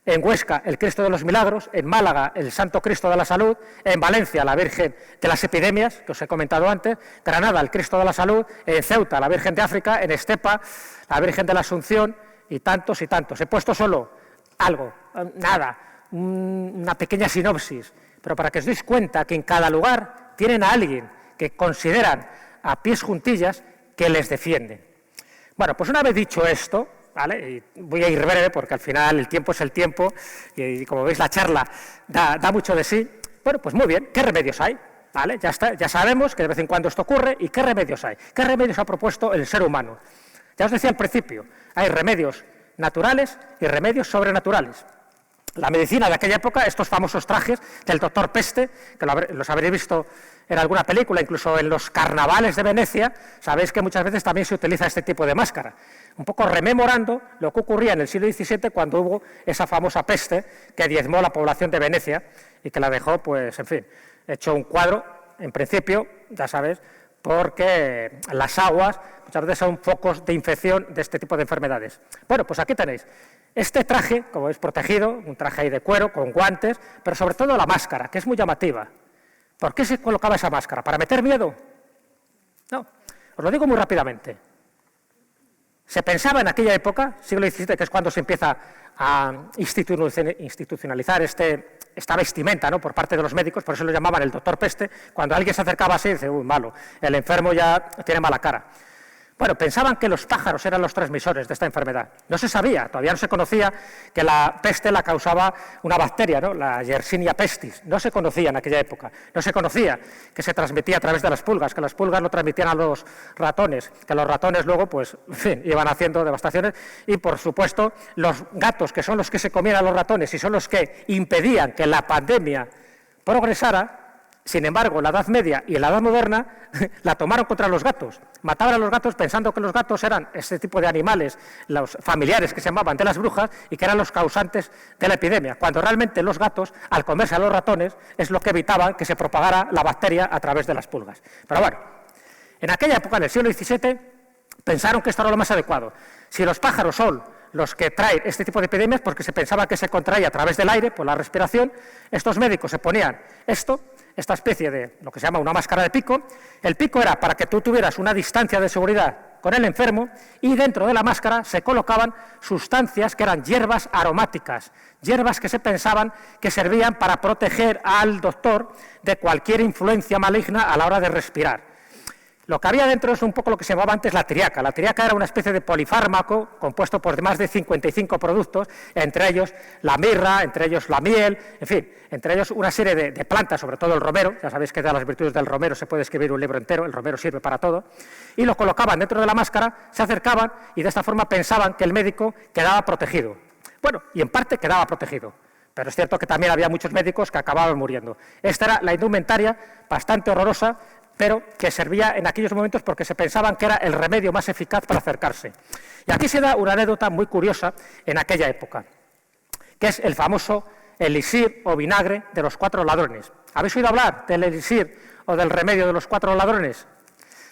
En Huesca, el Cristo de los Milagros. En Málaga, el Santo Cristo de la Salud. En Valencia, la Virgen de las Epidemias, que os he comentado antes. Granada, el Cristo de la Salud. En Ceuta, la Virgen de África. En Estepa, la Virgen de la Asunción. Y tantos y tantos. He puesto solo algo, nada, una pequeña sinopsis, pero para que os deis cuenta que en cada lugar tienen a alguien que consideran a pies juntillas que les defiende. Bueno, pues una vez dicho esto, ¿vale? Y voy a ir breve porque al final el tiempo es el tiempo y como veis la charla da mucho de sí. Bueno, pues muy bien, ¿qué remedios hay? ¿Vale? Ya está, ya sabemos que de vez en cuando esto ocurre y ¿qué remedios hay? ¿Qué remedios ha propuesto el ser humano? Ya os decía al principio, hay remedios naturales y remedios sobrenaturales. La medicina de aquella época, estos famosos trajes del doctor Peste, que los habréis visto en alguna película, incluso en los carnavales de Venecia, sabéis que muchas veces también se utiliza este tipo de máscara. Un poco rememorando lo que ocurría en el siglo XVII cuando hubo esa famosa peste que diezmó la población de Venecia y que la dejó, pues, en fin, hecho un cuadro, en principio, ya sabes, porque las aguas muchas veces son focos de infección de este tipo de enfermedades. Bueno, pues aquí tenéis este traje, como veis, protegido, un traje ahí de cuero, con guantes, pero sobre todo la máscara, que es muy llamativa. ¿Por qué se colocaba esa máscara? ¿Para meter miedo? No, os lo digo muy rápidamente. Se pensaba en aquella época, siglo XVII, que es cuando se empieza a institucionalizar esta vestimenta, ¿no?, por parte de los médicos, por eso lo llamaban el doctor Peste. Cuando alguien se acercaba así, dice, uy, malo, el enfermo ya tiene mala cara. Bueno, pensaban que los pájaros eran los transmisores de esta enfermedad. No se sabía, todavía no se conocía que la peste la causaba una bacteria, ¿no?, la Yersinia pestis. No se conocía en aquella época. No se conocía que se transmitía a través de las pulgas, que las pulgas lo transmitían a los ratones, que los ratones luego, pues, en fin, iban haciendo devastaciones. Y, por supuesto, los gatos, que son los que se comían a los ratones y son los que impedían que la pandemia progresara. Sin embargo, en la Edad Media y en la Edad Moderna la tomaron contra los gatos. Mataban a los gatos pensando que los gatos eran este tipo de animales, los familiares que se llamaban de las brujas y que eran los causantes de la epidemia, cuando realmente los gatos, al comerse a los ratones, es lo que evitaban que se propagara la bacteria a través de las pulgas. Pero bueno, en aquella época, en el siglo XVII, pensaron que esto era lo más adecuado. Si los pájaros son los que traen este tipo de epidemias, porque se pensaba que se contraía a través del aire, por la respiración, estos médicos se ponían esta especie de lo que se llama una máscara de pico. El pico era para que tú tuvieras una distancia de seguridad con el enfermo y dentro de la máscara se colocaban sustancias que eran hierbas aromáticas, hierbas que se pensaban que servían para proteger al doctor de cualquier influencia maligna a la hora de respirar. Lo que había dentro es un poco lo que se llamaba antes la tiriaca. La tiriaca era una especie de polifármaco compuesto por más de 55 productos, entre ellos la mirra, entre ellos la miel, en fin, entre ellos una serie de plantas, sobre todo el romero. Ya sabéis que de las virtudes del romero se puede escribir un libro entero, el romero sirve para todo. Y lo colocaban dentro de la máscara, se acercaban y de esta forma pensaban que el médico quedaba protegido. Bueno, y en parte quedaba protegido. Pero es cierto que también había muchos médicos que acababan muriendo. Esta era la indumentaria bastante horrorosa, pero que servía en aquellos momentos porque se pensaban que era el remedio más eficaz para acercarse. Y aquí se da una anécdota muy curiosa en aquella época, que es el famoso elixir o vinagre de los 4 ladrones. ¿Habéis oído hablar del elixir o del remedio de los 4 ladrones?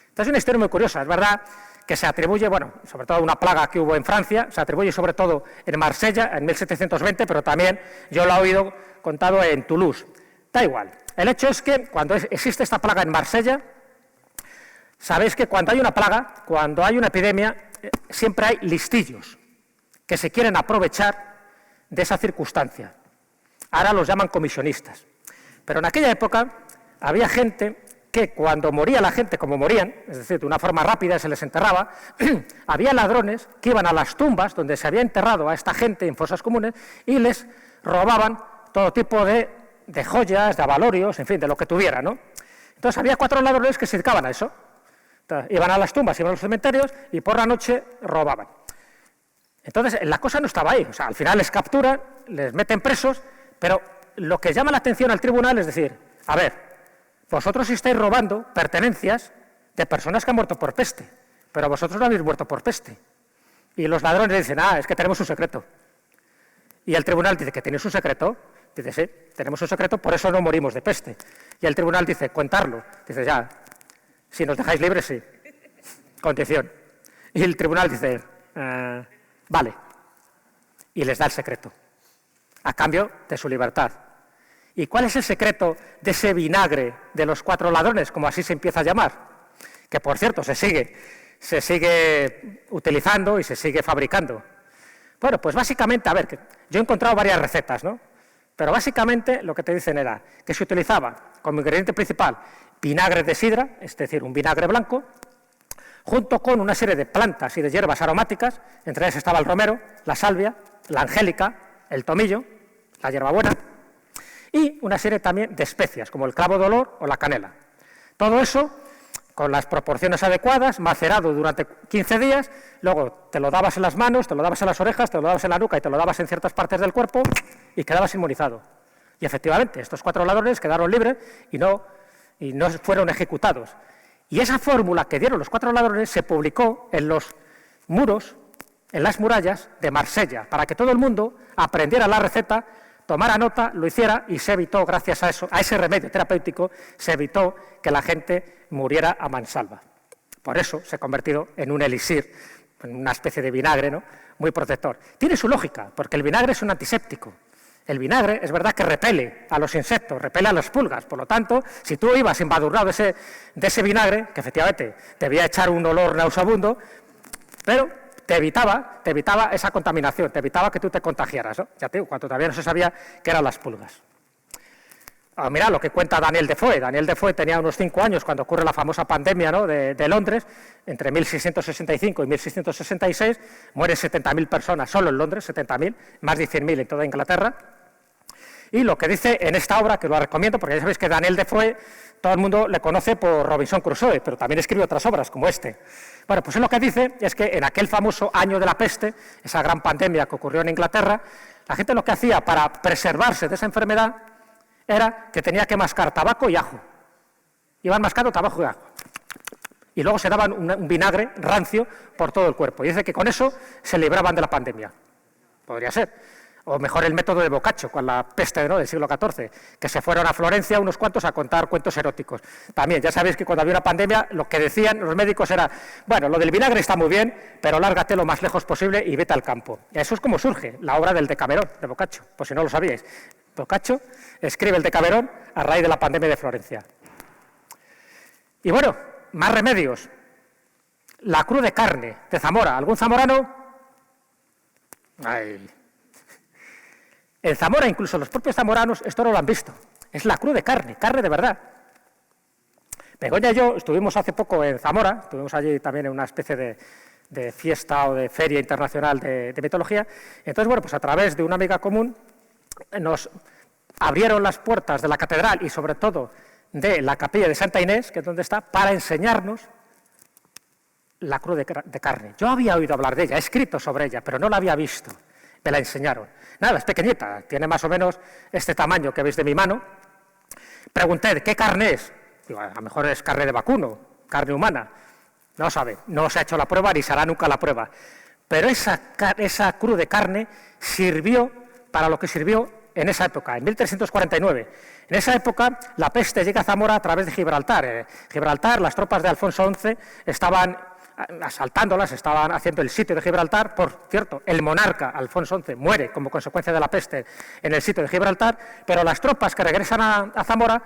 Esta es una historia muy curiosa, es verdad que se atribuye, bueno, sobre todo a una plaga que hubo en Francia, se atribuye sobre todo en Marsella en 1720, pero también yo lo he oído contado en Toulouse. Da igual. El hecho es que cuando existe esta plaga en Marsella, sabéis que cuando hay una plaga, cuando hay una epidemia, siempre hay listillos que se quieren aprovechar de esa circunstancia. Ahora los llaman comisionistas. Pero en aquella época había gente que cuando moría la gente, como morían, es decir, de una forma rápida se les enterraba, había ladrones que iban a las tumbas donde se había enterrado a esta gente en fosas comunes y les robaban todo tipo de joyas, de avalorios, en fin, de lo que tuviera, ¿no? Entonces había 4 ladrones que se dedicaban a eso. Entonces, iban a las tumbas, iban a los cementerios y por la noche robaban. Entonces la cosa no estaba ahí, o sea, al final les capturan, les meten presos, pero lo que llama la atención al tribunal es decir, a ver, vosotros estáis robando pertenencias de personas que han muerto por peste, pero vosotros no habéis muerto por peste. Y los ladrones dicen, es que tenemos un secreto. Y el tribunal dice, ¿que tenéis un secreto? Dice, sí, tenemos un secreto, por eso no morimos de peste. Y el tribunal dice, cuentarlo. Dice, ya, si nos dejáis libres, sí. Condición. Y el tribunal dice, vale. Y les da el secreto, a cambio de su libertad. ¿Y cuál es el secreto de ese vinagre de los 4 ladrones, como así se empieza a llamar? Que, por cierto, se sigue utilizando y se sigue fabricando. Bueno, pues básicamente, a ver, yo he encontrado varias recetas, ¿no? Pero básicamente lo que te dicen era que se utilizaba como ingrediente principal vinagre de sidra, es decir, un vinagre blanco, junto con una serie de plantas y de hierbas aromáticas, entre ellas estaba el romero, la salvia, la angélica, el tomillo, la hierbabuena, y una serie también de especias, como el clavo de olor o la canela. Todo eso, con las proporciones adecuadas, macerado durante 15 días, luego te lo dabas en las manos, te lo dabas en las orejas, te lo dabas en la nuca y te lo dabas en ciertas partes del cuerpo y quedabas inmunizado. Y efectivamente, estos 4 ladrones quedaron libres y no fueron ejecutados. Y esa fórmula que dieron los 4 ladrones se publicó en los muros, en las murallas de Marsella, para que todo el mundo aprendiera la receta, tomara nota, lo hiciera y se evitó, gracias a eso, a ese remedio terapéutico, se evitó que la gente muriera a mansalva. Por eso se ha convertido en un elixir, en una especie de vinagre, ¿no?, muy protector. Tiene su lógica, porque el vinagre es un antiséptico. El vinagre es verdad que repele a los insectos, repele a las pulgas, por lo tanto, si tú ibas embadurnado de ese vinagre, que efectivamente te debía echar un olor nauseabundo, pero te evitaba esa contaminación, te evitaba que tú te contagiaras, ¿no? Ya te digo, cuando todavía no se sabía qué eran las pulgas. Mira lo que cuenta Daniel Defoe. Daniel Defoe tenía unos 5 años cuando ocurre la famosa pandemia, ¿no?, de Londres, entre 1665 y 1666, mueren 70.000 personas solo en Londres, 70.000, más de 100.000 en toda Inglaterra. Y lo que dice en esta obra, que lo recomiendo, porque ya sabéis que Daniel Defoe, todo el mundo le conoce por Robinson Crusoe, pero también escribe otras obras, como este. Bueno, pues él lo que dice es que en aquel famoso año de la peste, esa gran pandemia que ocurrió en Inglaterra, la gente lo que hacía para preservarse de esa enfermedad era que tenía que mascar tabaco y ajo. Iban mascando tabaco y ajo. Y luego se daban un vinagre rancio por todo el cuerpo. Y dice que con eso se libraban de la pandemia. Podría ser. O mejor el método de Boccaccio, con la peste, ¿no?, del siglo XIV, que se fueron a Florencia unos cuantos a contar cuentos eróticos. También, ya sabéis que cuando había una pandemia, lo que decían los médicos era, bueno, lo del vinagre está muy bien, pero lárgate lo más lejos posible y vete al campo. Y eso es como surge la obra del Decamerón, de Boccaccio, por si no lo sabíais. Boccaccio escribe el Decamerón a raíz de la pandemia de Florencia. Y bueno, más remedios. La cruz de carne de Zamora. ¿Algún zamorano? Ay. En Zamora, incluso los propios zamoranos, esto no lo han visto. Es la cruz de carne de verdad. Begoña y yo estuvimos hace poco en Zamora, estuvimos allí también en una especie de fiesta o de feria internacional de mitología. Entonces, bueno, pues a través de una amiga común nos abrieron las puertas de la catedral y sobre todo de la capilla de Santa Inés, que es donde está, para enseñarnos la cruz de carne. Yo había oído hablar de ella, he escrito sobre ella, pero no la había visto. Me la enseñaron. Nada, es pequeñita, tiene más o menos este tamaño que veis de mi mano. Pregunté, ¿de qué carne es? Digo, a lo mejor es carne de vacuno, carne humana. No sabe, no se ha hecho la prueba ni se hará nunca la prueba. Pero esa cruz de carne sirvió para lo que sirvió en esa época, en 1349. En esa época la peste llega a Zamora a través de Gibraltar. Gibraltar, las tropas de Alfonso XI estaban asaltándolas, estaban haciendo el sitio de Gibraltar. Por cierto, el monarca Alfonso XI muere como consecuencia de la peste en el sitio de Gibraltar, pero las tropas que regresan a Zamora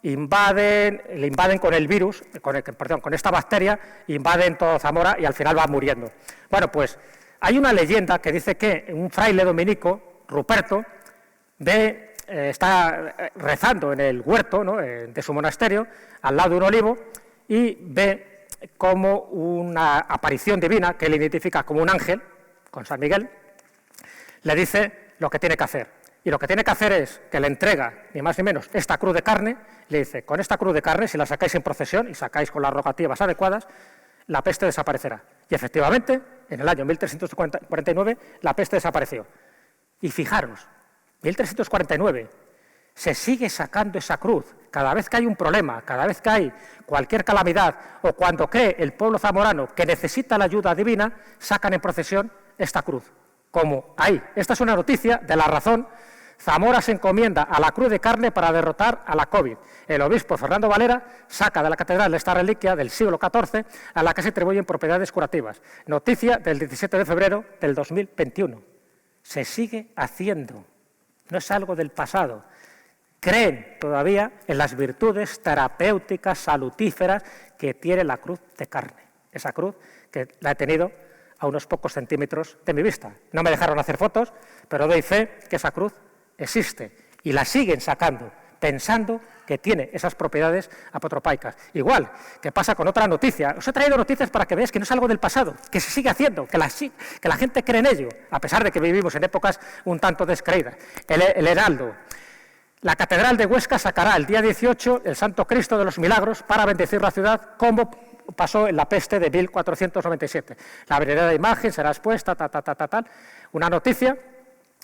le invaden con el virus, con esta bacteria, invaden todo Zamora y al final va muriendo. Bueno, pues hay una leyenda que dice que un fraile dominico, Ruperto, está rezando en el huerto, ¿no?, de su monasterio, al lado de un olivo, y ve como una aparición divina, que él identifica como un ángel, con San Miguel, le dice lo que tiene que hacer. Y lo que tiene que hacer es que le entrega, ni más ni menos, esta cruz de carne. Le dice, con esta cruz de carne, si la sacáis en procesión y sacáis con las rogativas adecuadas, la peste desaparecerá. Y efectivamente, en el año 1349, la peste desapareció. Y fijaros, 1349, se sigue sacando esa cruz. Cada vez que hay un problema, cada vez que hay cualquier calamidad, o cuando cree el pueblo zamorano que necesita la ayuda divina, sacan en procesión esta cruz. Como ahí. Esta es una noticia de La Razón. Zamora se encomienda a la cruz de carne para derrotar a la COVID. El obispo Fernando Valera saca de la catedral esta reliquia del siglo XIV a la que se atribuyen propiedades curativas. Noticia del 17 de febrero del 2021. Se sigue haciendo. No es algo del pasado. Creen todavía en las virtudes terapéuticas, salutíferas que tiene la cruz de carne. Esa cruz que la he tenido a unos pocos centímetros de mi vista. No me dejaron hacer fotos, pero doy fe que esa cruz existe y la siguen sacando, pensando que tiene esas propiedades apotropaicas. Igual que pasa con otra noticia. Os he traído noticias para que veáis que no es algo del pasado, que se sigue haciendo, que la gente cree en ello, a pesar de que vivimos en épocas un tanto descreídas. El Heraldo. La Catedral de Huesca sacará el día 18 el Santo Cristo de los Milagros para bendecir la ciudad, como pasó en la peste de 1497. La venerada imagen será expuesta, tal. Una noticia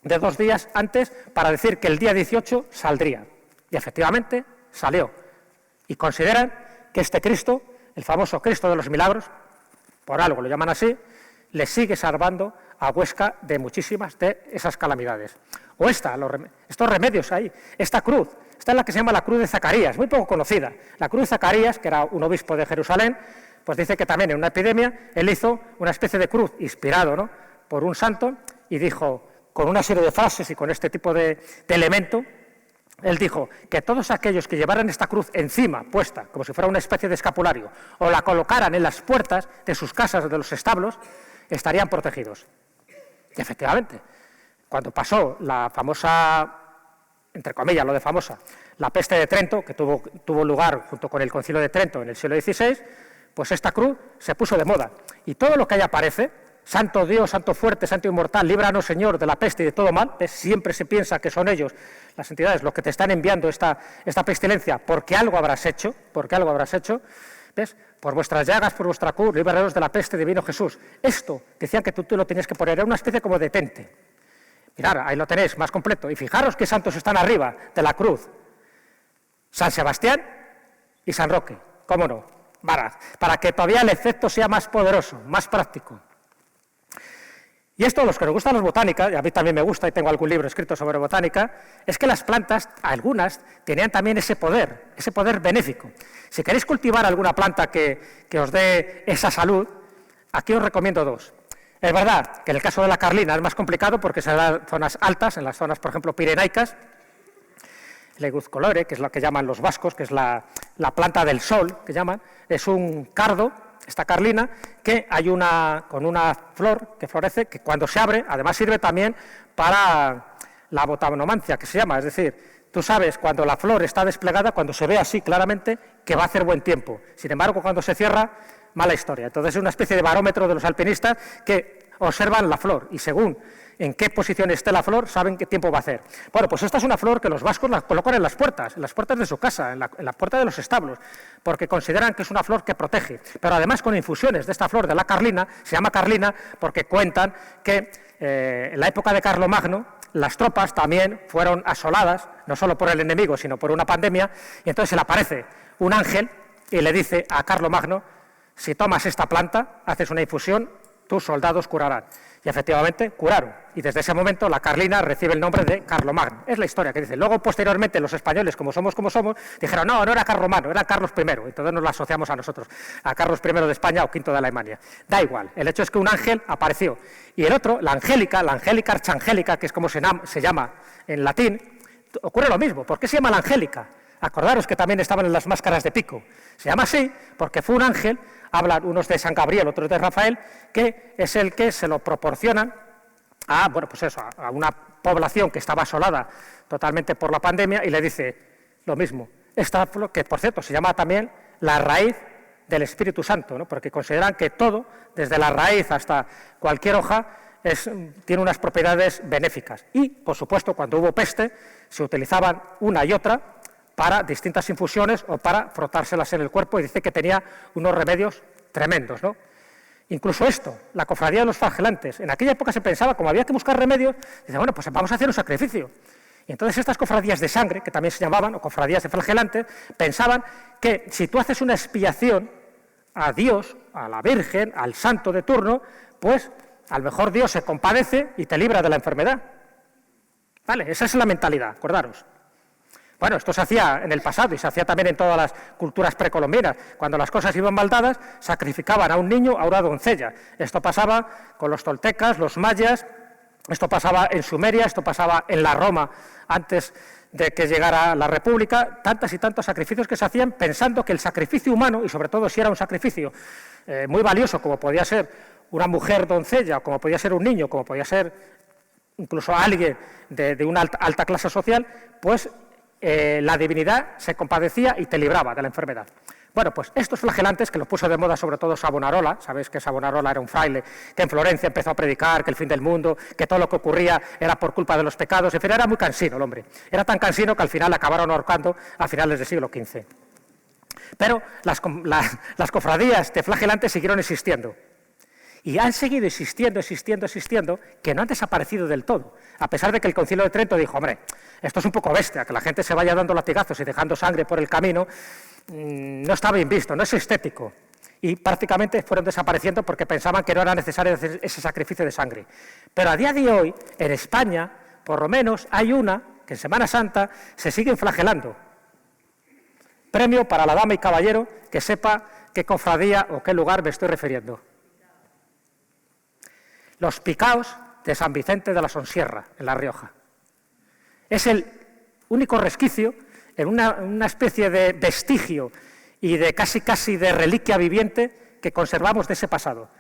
de 2 días antes para decir que el día 18 saldría. Y efectivamente salió. Y consideran que este Cristo, el famoso Cristo de los Milagros, por algo lo llaman así, le sigue salvando a Huesca de muchísimas de esas calamidades. O estos remedios ahí, esta cruz. Esta es la que se llama la cruz de Zacarías, muy poco conocida. La cruz de Zacarías, que era un obispo de Jerusalén, pues dice que también en una epidemia él hizo una especie de cruz inspirado, ¿no?, por un santo, y dijo, con una serie de frases y con este tipo de elemento, él dijo que todos aquellos que llevaran esta cruz encima, puesta, como si fuera una especie de escapulario, o la colocaran en las puertas de sus casas o de los establos, estarían protegidos. Y efectivamente, cuando pasó la famosa, entre comillas, lo de famosa, la peste de Trento, que tuvo lugar junto con el Concilio de Trento en el siglo XVI, pues esta cruz se puso de moda. Y todo lo que ahí aparece, Santo Dios, Santo fuerte, Santo inmortal, líbranos, Señor, de la peste y de todo mal, siempre se piensa que son ellos, las entidades, los que te están enviando esta pestilencia, porque algo habrás hecho, ¿ves? Por vuestras llagas, por vuestra cruz, líbranos de la peste, divino Jesús. Esto, decían que tú lo tenías que poner, era una especie como de tente. Mirad, ahí lo tenéis, más completo. Y fijaros qué santos están arriba de la cruz. San Sebastián y San Roque, ¿cómo no? Para que todavía el efecto sea más poderoso, más práctico. Y esto, a los que nos gustan las botánicas, y a mí también me gusta y tengo algún libro escrito sobre botánica, es que las plantas, algunas, tenían también ese poder benéfico. Si queréis cultivar alguna planta que os dé esa salud, aquí os recomiendo 2. Es verdad que en el caso de la carlina es más complicado porque se da en zonas altas, en las zonas, por ejemplo, pirenaicas. El eguzcolore, que es lo que llaman los vascos, que es la planta del sol, que llaman, es un cardo, esta carlina, que hay con una flor que florece, que cuando se abre, además sirve también para la botanomancia, que se llama, es decir, tú sabes cuando la flor está desplegada, cuando se ve así claramente, que va a hacer buen tiempo. Sin embargo, cuando se cierra, mala historia. Entonces es una especie de barómetro de los alpinistas que observan la flor y según en qué posición esté la flor, saben qué tiempo va a hacer. Bueno, pues esta es una flor que los vascos la colocan en las puertas de su casa, en la puerta de los establos, porque consideran que es una flor que protege. Pero además con infusiones de esta flor de la carlina, se llama carlina porque cuentan que en la época de Carlomagno las tropas también fueron asoladas, no solo por el enemigo, sino por una pandemia, y entonces se le aparece un ángel y le dice a Carlomagno, si tomas esta planta, haces una infusión, tus soldados curarán. Y efectivamente curaron. Y desde ese momento la Carlina recibe el nombre de Carlomagno. Es la historia que dice. Luego, posteriormente, los españoles, como somos, dijeron, no era Carlomagno, era Carlos I. Entonces nos lo asociamos a nosotros, a Carlos I de España o V de Alemania. Da igual. El hecho es que un ángel apareció. Y el otro, la Angélica archangélica, que es como se llama en latín, ocurre lo mismo. ¿Por qué se llama la Angélica? Acordaros que también estaban en las máscaras de pico. Se llama así porque fue un ángel, hablan unos de San Gabriel, otros de Rafael, que es el que se lo proporcionan a, bueno, pues eso, a una población que estaba asolada totalmente por la pandemia y le dice lo mismo. Esta, que por cierto se llama también la raíz del Espíritu Santo, ¿no? Porque consideran que todo, desde la raíz hasta cualquier hoja, tiene unas propiedades benéficas. Y, por supuesto, cuando hubo peste, se utilizaban una y otra para distintas infusiones o para frotárselas en el cuerpo, y dice que tenía unos remedios tremendos, ¿no? Incluso esto, la cofradía de los flagelantes. En aquella época se pensaba, como había que buscar remedios, dice, bueno, pues vamos a hacer un sacrificio. Y entonces estas cofradías de sangre, que también se llamaban, o cofradías de flagelantes, pensaban que si tú haces una expiación a Dios, a la Virgen, al santo de turno, pues a lo mejor Dios se compadece y te libra de la enfermedad. Vale, esa es la mentalidad, acordaros. Bueno, esto se hacía en el pasado y se hacía también en todas las culturas precolombinas. Cuando las cosas iban mal dadas, sacrificaban a un niño, a una doncella. Esto pasaba con los toltecas, los mayas, esto pasaba en Sumeria, esto pasaba en la Roma antes de que llegara la República. Tantos y tantos sacrificios que se hacían pensando que el sacrificio humano, y sobre todo si era un sacrificio muy valioso, como podía ser una mujer doncella, como podía ser un niño, como podía ser incluso alguien de una alta clase social, pues la divinidad se compadecía y te libraba de la enfermedad. Bueno, pues estos flagelantes, que los puso de moda sobre todo Savonarola, sabéis que Savonarola era un fraile que en Florencia empezó a predicar que el fin del mundo, que todo lo que ocurría era por culpa de los pecados, en fin, era muy cansino el hombre. Era tan cansino que al final acabaron ahorcando a finales del siglo XV. Pero las cofradías de flagelantes siguieron existiendo. Y han seguido existiendo, que no han desaparecido del todo. A pesar de que el Concilio de Trento dijo, hombre, esto es un poco bestia, que la gente se vaya dando latigazos y dejando sangre por el camino, no está bien visto, no es estético. Y prácticamente fueron desapareciendo porque pensaban que no era necesario hacer ese sacrificio de sangre. Pero a día de hoy, en España, por lo menos hay una que en Semana Santa se siguen flagelando. Premio para la dama y caballero que sepa qué cofradía o qué lugar me estoy refiriendo. Los picaos de San Vicente de la Sonsierra, en La Rioja. Es el único resquicio, en una especie de vestigio y de casi de reliquia viviente que conservamos de ese pasado.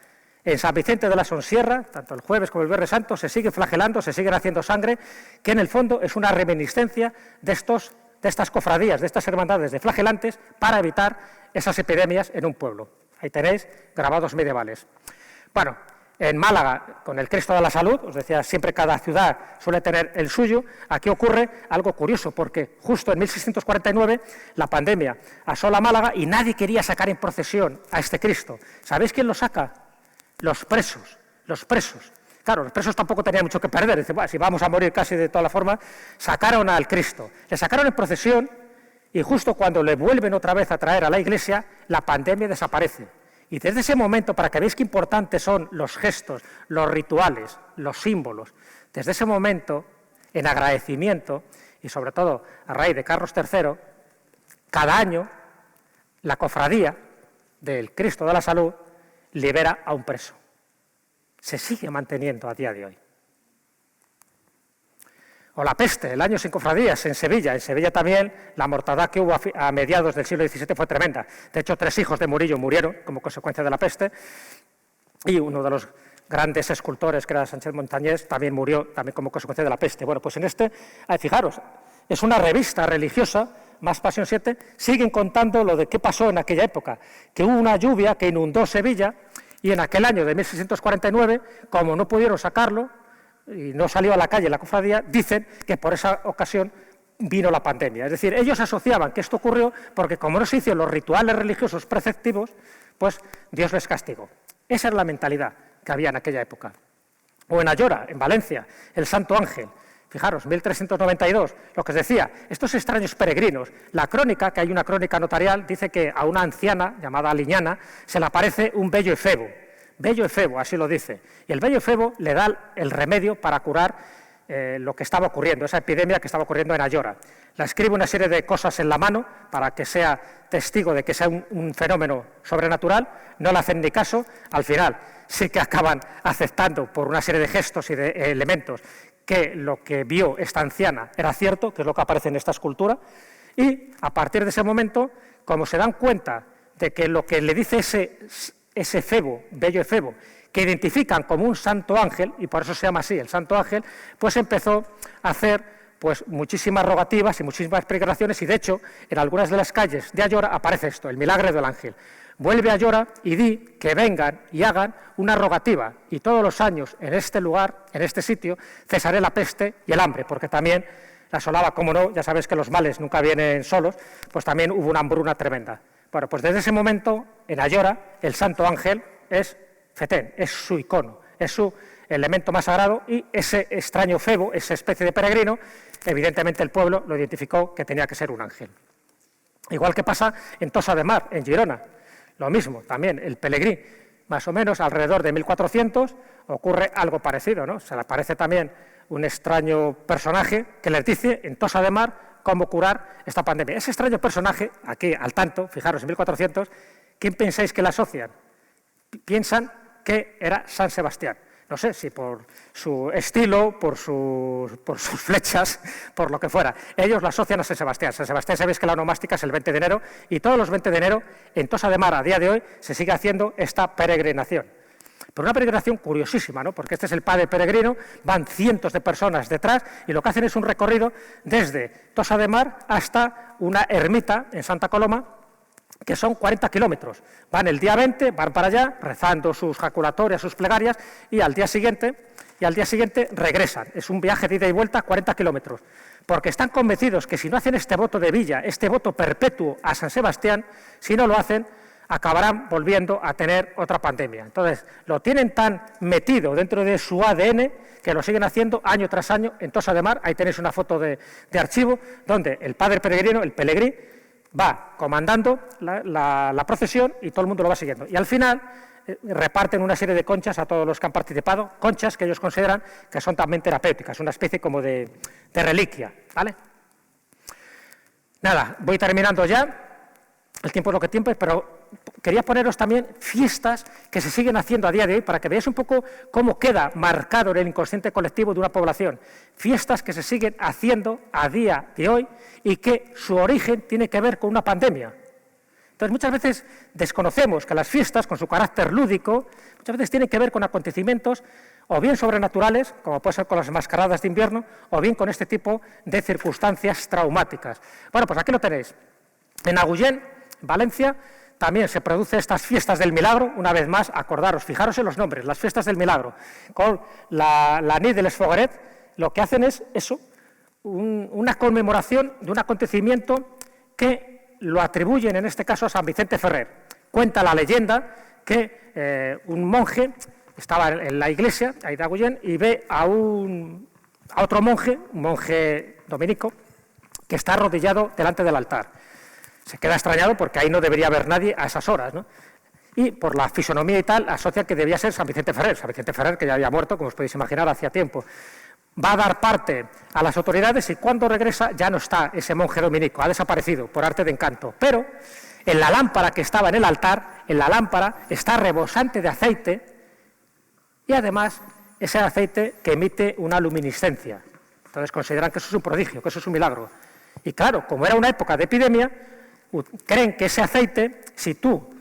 En San Vicente de la Sonsierra, tanto el jueves como el Viernes Santo, se sigue flagelando, se siguen haciendo sangre, que en el fondo es una reminiscencia de estas cofradías, de estas hermandades de flagelantes, para evitar esas epidemias en un pueblo. Ahí tenéis grabados medievales. Bueno, en Málaga, con el Cristo de la Salud, os decía, siempre cada ciudad suele tener el suyo. Aquí ocurre algo curioso, porque justo en 1649 la pandemia asola Málaga y nadie quería sacar en procesión a este Cristo. ¿Sabéis quién lo saca? Los presos. Claro, los presos tampoco tenían mucho que perder. Dicen, bueno, si vamos a morir casi de toda la forma, sacaron al Cristo. Le sacaron en procesión y justo cuando le vuelven otra vez a traer a la iglesia, la pandemia desaparece. Y desde ese momento, para que veáis qué importantes son los gestos, los rituales, los símbolos, desde ese momento, en agradecimiento, y sobre todo a raíz de Carlos III, cada año la cofradía del Cristo de la Salud libera a un preso. Se sigue manteniendo a día de hoy. O la peste, el año sin cofradías en Sevilla. En Sevilla también la mortandad que hubo a mediados del siglo XVII fue tremenda. De hecho, 3 hijos de Murillo murieron como consecuencia de la peste. Y uno de los grandes escultores, que era Sánchez Montañés, también murió también como consecuencia de la peste. Bueno, pues en fijaros, es una revista religiosa, Más Pasión 7, siguen contando lo de qué pasó en aquella época. Que hubo una lluvia que inundó Sevilla y en aquel año de 1649, como no pudieron sacarlo, y no salió a la calle la cofradía, dicen que por esa ocasión vino la pandemia. Es decir, ellos asociaban que esto ocurrió porque como no se hicieron los rituales religiosos preceptivos, pues Dios les castigó. Esa era la mentalidad que había en aquella época. O en Ayora, en Valencia, el Santo Ángel. Fijaros, 1392, lo que os decía, estos extraños peregrinos. La crónica, que hay una crónica notarial, dice que a una anciana llamada Liñana se le aparece un bello efebo. bello efebo, así lo dice. Y el bello efebo le da el remedio para curar lo que estaba ocurriendo, esa epidemia que estaba ocurriendo en Ayora. Le escribe una serie de cosas en la mano para que sea testigo de que sea un fenómeno sobrenatural, no le hacen ni caso, al final sí que acaban aceptando por una serie de gestos y de elementos que lo que vio esta anciana era cierto, que es lo que aparece en esta escultura, y a partir de ese momento, como se dan cuenta de que lo que le dice ese efebo, bello efebo, que identifican como un santo ángel, y por eso se llama así, el santo ángel, pues empezó a hacer pues muchísimas rogativas y muchísimas peregrinaciones, y de hecho, en algunas de las calles de Ayora aparece esto, el milagro del ángel. Vuelve a Ayora y di que vengan y hagan una rogativa, y todos los años en este lugar, en este sitio, cesaré la peste y el hambre, porque también la asolaba, como no, ya sabes que los males nunca vienen solos, pues también hubo una hambruna tremenda. Bueno, pues desde ese momento, en Ayora, el santo ángel es Fetén, es su icono, es su elemento más sagrado, y ese extraño febo, esa especie de peregrino, evidentemente el pueblo lo identificó que tenía que ser un ángel. Igual que pasa en Tossa de Mar, en Girona, lo mismo, también el pelegrí, más o menos alrededor de 1400, ocurre algo parecido, ¿no? Se le aparece también un extraño personaje que les dice en Tossa de Mar cómo curar esta pandemia. Ese extraño personaje, aquí al tanto, fijaros, en 1400, ¿quién pensáis que la asocian? Piensan que era San Sebastián. No sé si por su estilo, por sus flechas, por lo que fuera. Ellos lo asocian a San Sebastián. San Sebastián, sabéis que la onomástica es el 20 de enero, y todos los 20 de enero, en Tossa de Mar, a día de hoy, se sigue haciendo esta peregrinación. Pero una peregrinación curiosísima, ¿no? Porque este es el padre peregrino, van cientos de personas detrás, y lo que hacen es un recorrido desde Tossa de Mar hasta una ermita en Santa Coloma, que son 40 kilómetros. Van el día 20, van para allá, rezando sus jaculatorias, sus plegarias, y al día siguiente regresan. Es un viaje de ida y vuelta, 40 kilómetros, porque están convencidos que si no hacen este voto de villa, este voto perpetuo a San Sebastián, si no lo hacen, acabarán volviendo a tener otra pandemia. Entonces, lo tienen tan metido dentro de su ADN que lo siguen haciendo año tras año en Tossa de Mar. Ahí tenéis una foto de archivo donde el padre peregrino, el pelegrí, va comandando la procesión y todo el mundo lo va siguiendo. Y al final reparten una serie de conchas a todos los que han participado, conchas que ellos consideran que son también terapéuticas, una especie como de reliquia, ¿vale? Nada, voy terminando ya, el tiempo es lo que tiempo, pero quería poneros también fiestas que se siguen haciendo a día de hoy para que veáis un poco cómo queda marcado en el inconsciente colectivo de una población. Fiestas que se siguen haciendo a día de hoy y que su origen tiene que ver con una pandemia. Entonces, muchas veces desconocemos que las fiestas, con su carácter lúdico, muchas veces tienen que ver con acontecimientos o bien sobrenaturales, como puede ser con las mascaradas de invierno, o bien con este tipo de circunstancias traumáticas. Bueno, pues aquí lo tenéis. En Agullén, Valencia, también se producen estas fiestas del milagro, una vez más, acordaros, fijaros en los nombres, las fiestas del milagro, con la nit de les Fogueret, lo que hacen es eso, una conmemoración de un acontecimiento que lo atribuyen en este caso a San Vicente Ferrer. Cuenta la leyenda que un monje estaba en la iglesia ahí de Agullén y ve a otro monje, un monje dominico, que está arrodillado delante del altar. Se queda extrañado porque ahí no debería haber nadie a esas horas, ¿no? Y por la fisonomía y tal, asocia que debía ser San Vicente Ferrer, que ya había muerto, como os podéis imaginar, hacía tiempo. Va a dar parte a las autoridades y cuando regresa ya no está ese monje dominico, ha desaparecido por arte de encanto. Pero en la lámpara que estaba en el altar, en la lámpara está rebosante de aceite y además ese aceite que emite una luminiscencia. Entonces consideran que eso es un prodigio, que eso es un milagro. Y claro, como era una época de epidemia, creen que ese aceite, si tú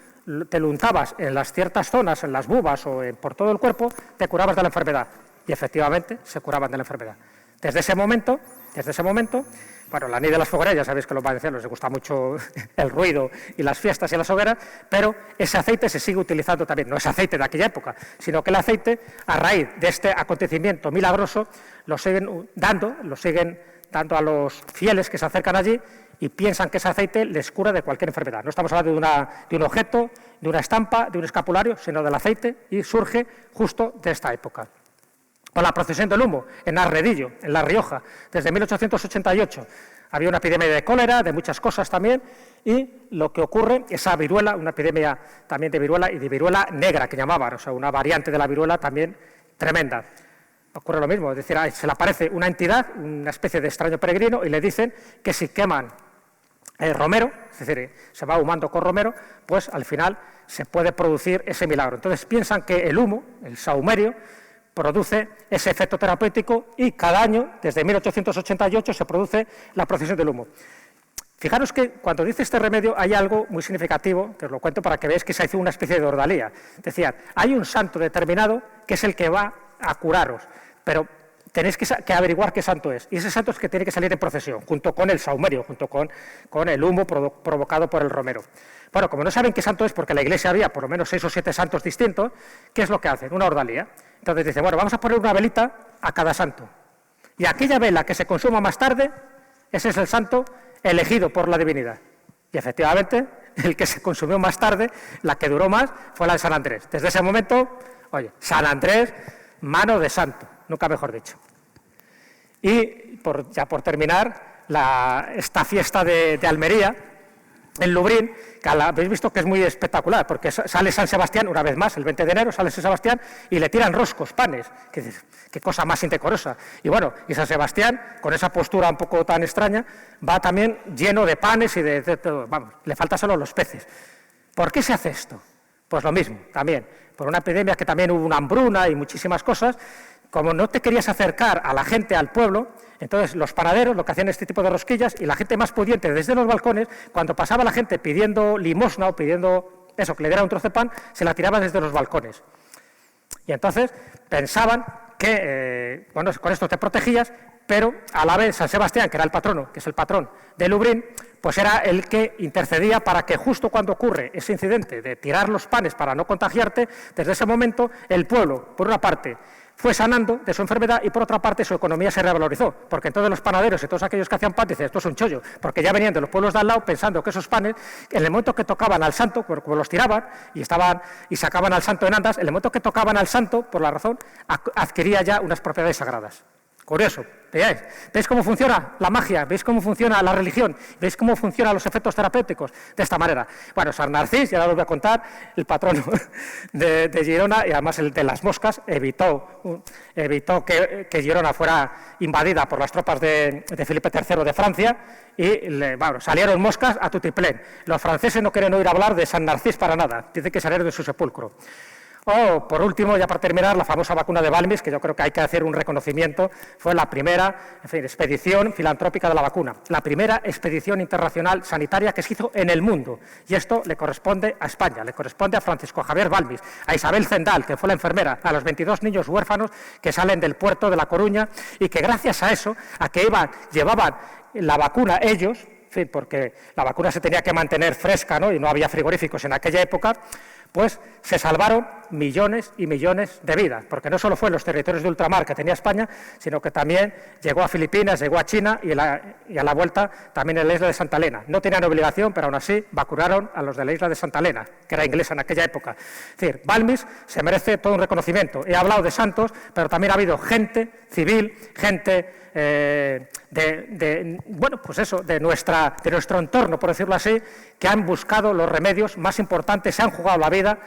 te lo untabas en las ciertas zonas, en las bubas o por todo el cuerpo, te curabas de la enfermedad. Y efectivamente se curaban de la enfermedad. Desde ese momento, bueno, la nit de las fogueras, ya sabéis que los valencianos les gusta mucho el ruido y las fiestas y las hogueras, pero ese aceite se sigue utilizando también, no es aceite de aquella época, sino que el aceite, a raíz de este acontecimiento milagroso, lo siguen dando a los fieles que se acercan allí y piensan que ese aceite les cura de cualquier enfermedad. No estamos hablando de un objeto, de una estampa, de un escapulario, sino del aceite, y surge justo de esta época. O la procesión del humo, en Arredillo, en La Rioja, desde 1888 Había una epidemia de cólera, de muchas cosas también, y lo que ocurre, esa viruela, una epidemia también de viruela y de viruela negra que llamaban, o sea, una variante de la viruela también tremenda. Ocurre lo mismo, es decir, se le aparece una entidad, una especie de extraño peregrino, y le dicen que si queman romero, es decir, se va ahumando con romero, pues al final se puede producir ese milagro. Entonces piensan que el humo, el sahumerio, produce ese efecto terapéutico y cada año, desde 1888, se produce la procesión del humo. Fijaros que cuando dice este remedio hay algo muy significativo, que os lo cuento para que veáis que se hizo una especie de ordalía. Decían, hay un santo determinado que es el que va a curaros, pero tenéis que averiguar qué santo es. Y ese santo es que tiene que salir en procesión, junto con el sahumerio, junto con el humo provocado por el romero. Bueno, como no saben qué santo es, porque en la iglesia había por lo menos 6 o 7 santos distintos, ¿qué es lo que hacen? Una ordalía. Entonces dicen, bueno, vamos a poner una velita a cada santo. Y aquella vela que se consuma más tarde, ese es el santo elegido por la divinidad. Y efectivamente, el que se consumió más tarde, la que duró más, fue la de San Andrés. Desde ese momento, oye, San Andrés, mano de santo, nunca mejor dicho. Y ya por terminar, esta fiesta de Almería, en Lublin, que habéis visto que es muy espectacular, porque sale San Sebastián, una vez más, el 20 de enero, sale San Sebastián y le tiran roscos, panes, qué cosa más indecorosa. Y bueno, y San Sebastián, con esa postura un poco tan extraña, va también lleno de panes y de todo, vamos, le faltan solo los peces. ¿Por qué se hace esto? Pues lo mismo, también, por una epidemia que también hubo una hambruna y muchísimas cosas. Como no te querías acercar a la gente, al pueblo, entonces los panaderos lo que hacían este tipo de rosquillas y la gente más pudiente desde los balcones, cuando pasaba la gente pidiendo limosna o pidiendo eso, que le diera un trozo de pan, se la tiraban desde los balcones. Y entonces pensaban que, bueno, con esto te protegías, pero a la vez San Sebastián, que era el patrono, que es el patrón de Lublin, pues era el que intercedía para que justo cuando ocurre ese incidente de tirar los panes para no contagiarte, desde ese momento el pueblo, por una parte, fue sanando de su enfermedad y por otra parte su economía se revalorizó, porque entonces los panaderos y todos aquellos que hacían pan dicen, esto es un chollo, porque ya venían de los pueblos de al lado pensando que esos panes, en el momento que tocaban al santo, como los tiraban y sacaban al santo en andas, en el momento que tocaban al santo, por la razón, adquiría ya unas propiedades sagradas. Curioso, ¿veis cómo funciona la magia? ¿Veis cómo funciona la religión? ¿Veis cómo funcionan los efectos terapéuticos? De esta manera. Bueno, San Narcís, ya os voy a contar, el patrono de Girona, y además el de las moscas, evitó que Girona fuera invadida por las tropas de Felipe III de Francia, y bueno, salieron moscas a tutiplén. Los franceses no quieren oír hablar de San Narcís para nada, dicen que salieron de su sepulcro. O, por último, ya para terminar, la famosa vacuna de Balmis, que yo creo que hay que hacer un reconocimiento, fue la primera expedición filantrópica de la vacuna, la primera expedición internacional sanitaria que se hizo en el mundo. Y esto le corresponde a España, le corresponde a Francisco Javier Balmis, a Isabel Zendal, que fue la enfermera, a los 22 niños huérfanos que salen del puerto de La Coruña y que gracias a eso, a que llevaban la vacuna ellos, porque la vacuna se tenía que mantener fresca, ¿no? Y no había frigoríficos en aquella época, pues se salvaron millones y millones de vidas, porque no solo fue en los territorios de ultramar que tenía España, sino que también llegó a Filipinas, llegó a China y a la vuelta también en la isla de Santa Elena. No tenían obligación, pero aún así vacunaron a los de la isla de Santa Elena, que era inglesa en aquella época. Es decir, Balmis se merece todo un reconocimiento. He hablado de santos, pero también ha habido gente civil, gente bueno, pues eso, de nuestro entorno, por decirlo así, que han buscado los remedios más importantes, se han jugado la vida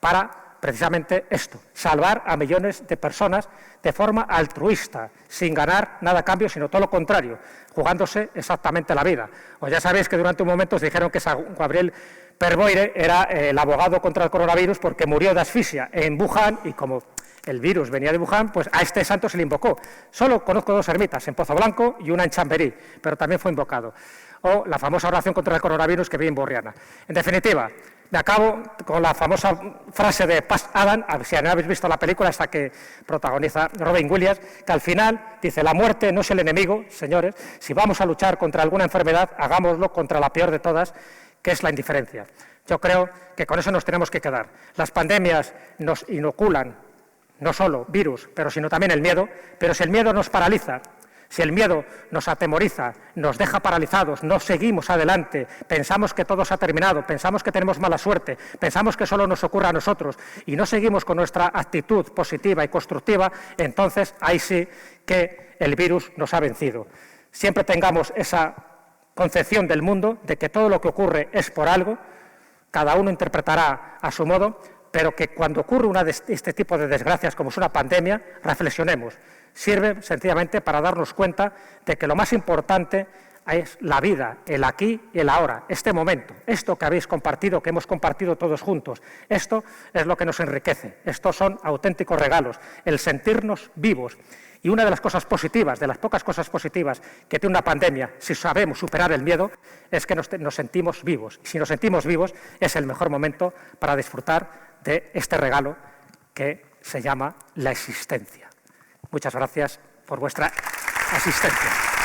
para precisamente esto, salvar a millones de personas de forma altruista, sin ganar nada a cambio, sino todo lo contrario, jugándose exactamente la vida. Pues ya sabéis que durante un momento os dijeron que San Gabriel Perboire era el abogado contra el coronavirus porque murió de asfixia en Wuhan y como el virus venía de Wuhan, pues a este santo se le invocó. Solo conozco 2 ermitas, en Pozo Blanco y una en Chamberí, pero también fue invocado. O la famosa oración contra el coronavirus que vi en Borriana. En definitiva, me acabo con la famosa frase de Paz Adam, si no habéis visto la película, esta que protagoniza Robin Williams, que al final dice, la muerte no es el enemigo, señores, si vamos a luchar contra alguna enfermedad, hagámoslo contra la peor de todas, que es la indiferencia. Yo creo que con eso nos tenemos que quedar. Las pandemias nos inoculan no solo virus, pero sino también el miedo, pero si el miedo nos paraliza, si el miedo nos atemoriza, nos deja paralizados, no seguimos adelante, pensamos que todo se ha terminado, pensamos que tenemos mala suerte, pensamos que solo nos ocurre a nosotros y no seguimos con nuestra actitud positiva y constructiva, entonces ahí sí que el virus nos ha vencido. siempre tengamos esa concepción del mundo de que todo lo que ocurre es por algo, cada uno interpretará a su modo, pero que cuando ocurre una de este tipo de desgracias, como es una pandemia, reflexionemos. Sirve sencillamente para darnos cuenta de que lo más importante es la vida, el aquí y el ahora, este momento, esto que habéis compartido, que hemos compartido todos juntos. Esto es lo que nos enriquece, estos son auténticos regalos, el sentirnos vivos. Y una de las cosas positivas, de las pocas cosas positivas que tiene una pandemia, si sabemos superar el miedo, es que nos sentimos vivos. Y si nos sentimos vivos, es el mejor momento para disfrutar de este regalo que se llama la existencia. Muchas gracias por vuestra asistencia.